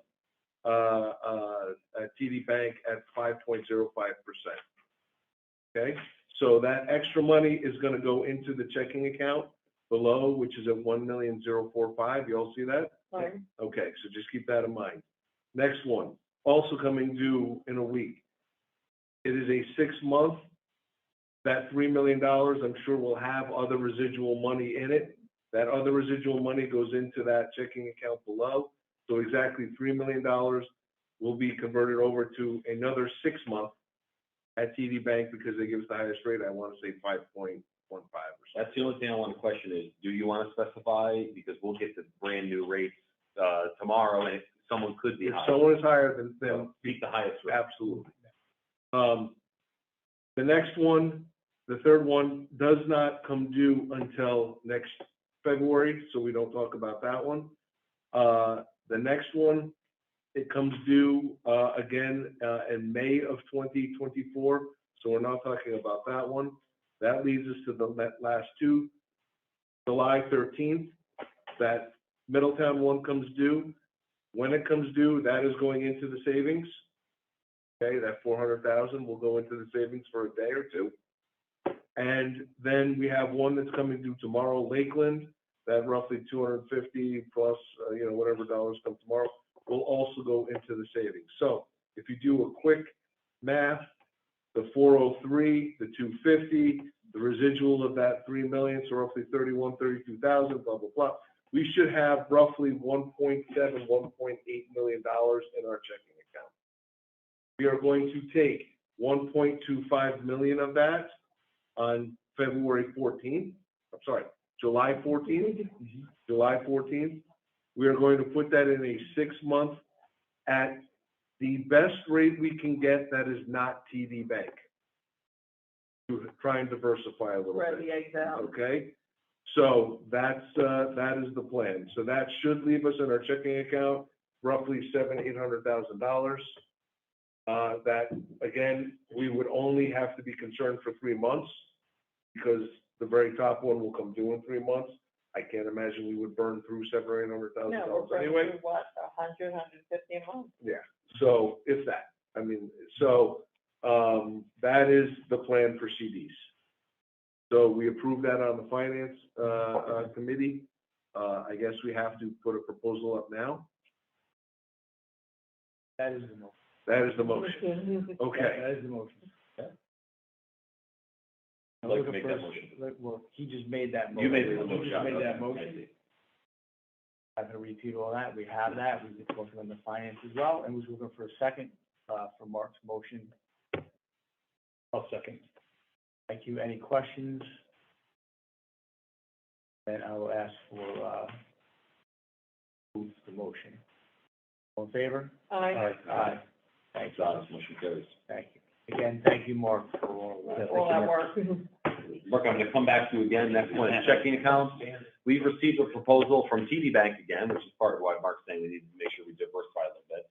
TD Bank at 5.05%. Okay, so that extra money is gonna go into the checking account below, which is at 1,000,045. You all see that? Sorry. Okay, so just keep that in mind. Next one, also coming due in a week. It is a 6-month. That $3 million, I'm sure will have other residual money in it. That other residual money goes into that checking account below. So exactly $3 million will be converted over to another 6-month at TD Bank because they give us the highest rate. I want to say 5.15%. That's the only thing I want to question is, do you want to specify? Because we'll get the brand new rates tomorrow, and someone could be If higher. someone is higher than Beat the highest rate. absolutely. The next one, the third one, does not come due until next February, so we don't talk about that one. The next one, it comes due, again, in May of 2024, so we're not talking about that one. That leads us to the last two. July 13th, that Middletown one comes due. When it comes due, that is going into the savings. Okay, that 400,000 will go into the savings for a day or two. And then we have one that's coming due tomorrow, Lakeland, that roughly 250 plus, whatever dollars come tomorrow, will also go into the savings. So if you do a quick math, the 403, the 250, the residual of that 3 million, so roughly 32,000, blah, blah, blah. We should have roughly $1.7, $1.8 million in our checking account. We are going to take 1.25 million of that on February 14th. I'm sorry, July 14th. July 14th. We are going to put that in a 6-month at the best rate we can get that is not TD Bank. To try and diversify a little Spread bit. the eggs out. Okay, so that is the plan. So that should leave us in our checking account roughly $700,000-800,000. That again, we would only have to be concerned for 3 months because the very top one will come due in 3 months. I can't imagine we would burn through $700,000 or $800,000 No, we're anyway. burning what, 100, 150 a month? Yeah, so if that, that is the plan for CDs. So we approved that on the finance committee. I guess we have to put a proposal up now. That is the motion. That is the motion. Okay. That is the motion. I'd like to make that motion. Well, he just made that motion. You made the motion. He just made that Okay. motion. I'm gonna repeat all that. We have that. We just working on the finance as well, and we're looking for a second, for Mark's motion. I'll second. Thank you. Any questions? Then I will ask for, move the motion. All in favor? Aye. Aye. Thanks, Motion carries. Thank you. Again, thank you, Mark, for all that. All that work. Mark, I'm gonna come back to you again. Next one is checking accounts. We've received a proposal from TD Bank again, which is part of why Mark's saying we need to make sure we diversify a little bit.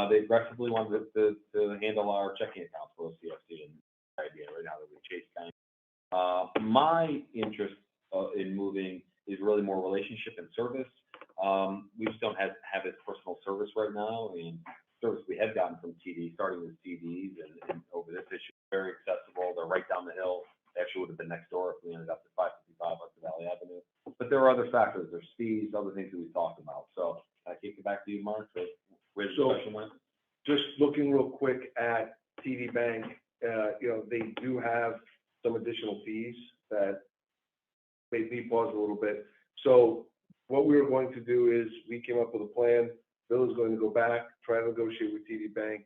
They aggressively wanted to handle our checking accounts for OCFC and idea right now that we Chase Bank. My interest in moving is really more relationship and service. We just don't have his personal service right now, and service we have gotten from TD, starting with CDs and over this issue, very accessible. They're right down the hill. They actually would have been next door if we ended up at 555 Hudson Valley Avenue. But there are other factors. There's fees, other things that we talked about. So can I kick it back to you, Mark, for where the discussion went? Just looking real quick at TD Bank, they do have some additional fees that made me pause a little bit. So what we were going to do is we came up with a plan. Bill is going to go back, try to negotiate with TD Bank,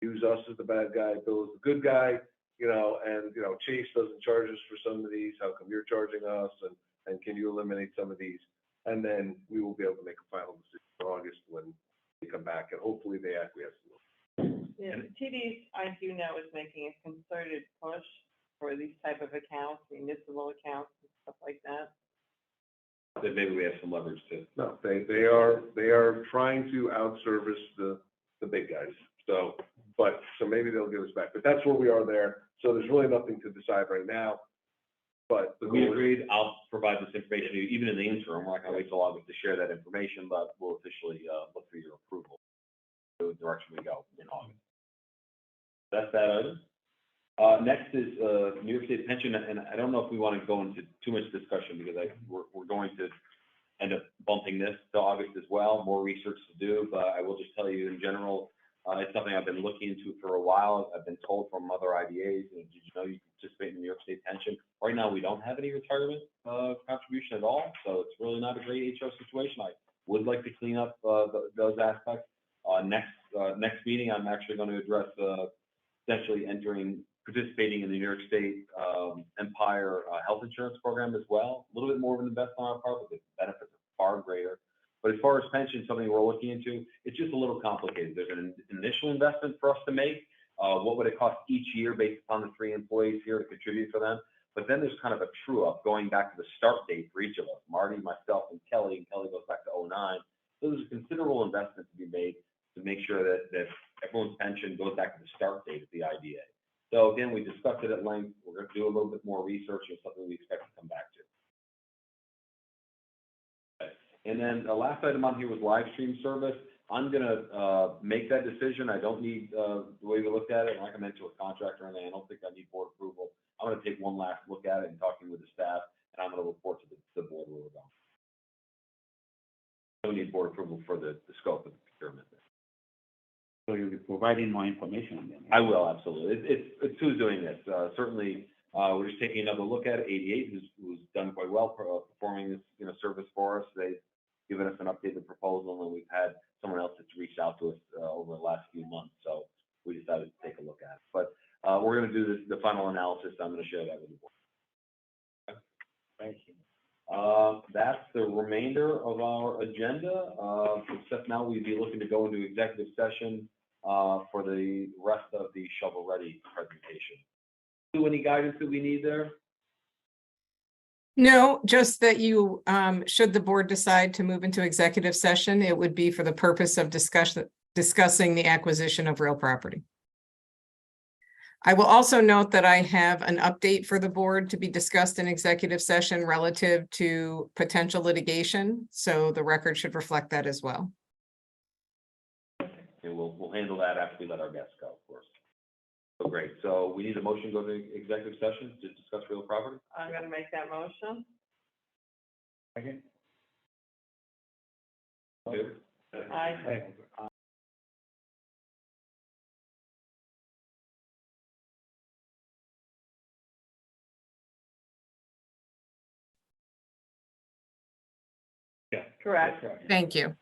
use us as the bad guy, Bill is the good guy, and Chase doesn't charge us for some of these. How come you're charging us? And can you eliminate some of these? And then we will be able to make a final decision in August when they come back, and hopefully they acquiesce. Yeah, TD, I do know, is making a concerted push for these type of accounts, municipal accounts and stuff like that. That maybe we have some leverage too. No, they are trying to outservice the big guys. So maybe they'll give us back, but that's where we are there. So there's really nothing to decide right now. But We agreed, I'll provide this information to you, even in the interim. We're not gonna wait till August to share that information, but we'll officially look for your approval. The direction we go in August. That's that item. Next is New York State pension, and I don't know if we want to go into too much discussion because we're going to end up bumping this to August as well. More research to do, but I will just tell you in general, it's something I've been looking into for a while. I've been told from other IDAs, did you know you can participate in the New York State pension? Right now, we don't have any retirement contribution at all, so it's really not a great HR situation. I would like to clean up those aspects. Next meeting, I'm actually going to address essentially participating in the New York State Empire health insurance program as well. A little bit more of an investment on our part, but the benefits are far greater. But as far as pension, something we're looking into, it's just a little complicated. There's an initial investment for us to make. What would it cost each year based upon the 3 employees here to contribute for them? but then there's kind of a true up going back to the start date for each of us, Marty, myself, and Kelly goes back to 09. So there's a considerable investment to be made to make sure that everyone's pension goes back to the start date of the IDA. So again, we discussed it at length. We're going to do a little bit more research and something we expect to come back to. And then the last item on here was live stream service. I'm gonna make that decision. I don't need the way we looked at it, like I mentioned with contract or anything. I don't think I need board approval. I'm gonna take one last look at it and talking with the staff, and I'm gonna report to the board where we're going. Don't need board approval for the scope of the procurement. So you'll be providing more information on them? I will, absolutely. It's who's doing this. Certainly, we're just taking another look at it. 88, who's done quite well performing this service for us. They've given us an updated proposal, and we've had someone else that's reached out to us over the last few months. So we decided to take a look at it. But we're going to do the final analysis. I'm going to share that with the board. Okay. Thank you. That's the remainder of our agenda. Except now we'd be looking to go into executive session for the rest of the shovel-ready presentation. Any guidance that we need there? No, just that you, should the board decide to move into executive session, it would be for the purpose of discussing the acquisition of real property. I will also note that I have an update for the board to be discussed in executive session relative to potential litigation, so the record should reflect that as well. And we'll handle that after we let our guests go, of course. So great. So we need a motion to go to executive session to discuss real property? I'm gonna make that motion. Second? Favor? Aye. Yeah. Correct. Thank you.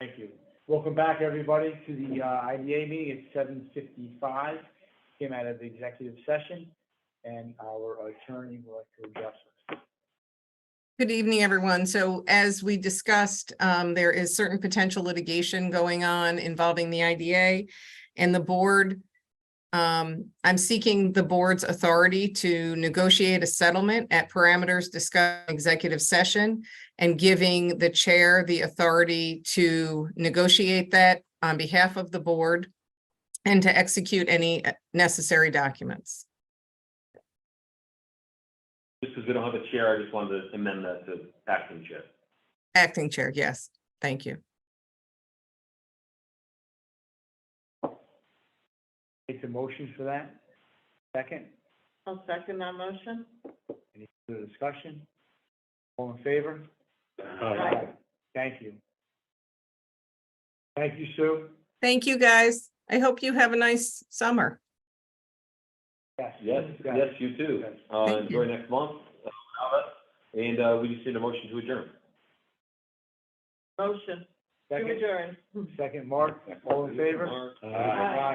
Thank you. Welcome back, everybody, to the IDA meeting. It's 7:55. Came out of the executive session, and our attorney will like to address us. Good evening, everyone. So as we discussed, there is certain potential litigation going on involving the IDA and the board. I'm seeking the board's authority to negotiate a settlement at parameters discussed in executive session and giving the chair the authority to negotiate that on behalf of the board and to execute any necessary documents. Just because we don't have a chair, I just wanted to amend that to acting chair. Acting chair, yes. Thank you. Take the motion for that. Second, I'll second that motion. any further discussion? All in favor? Aye. Thank you. Thank you, Sue. Thank you, guys. I hope you have a nice summer. Yes, you too. Yes. Thank Enjoy you. next month. And we just need a motion to adjourn. Motion to Second, adjourn. second, Mark, all in favor? Mark. Aye.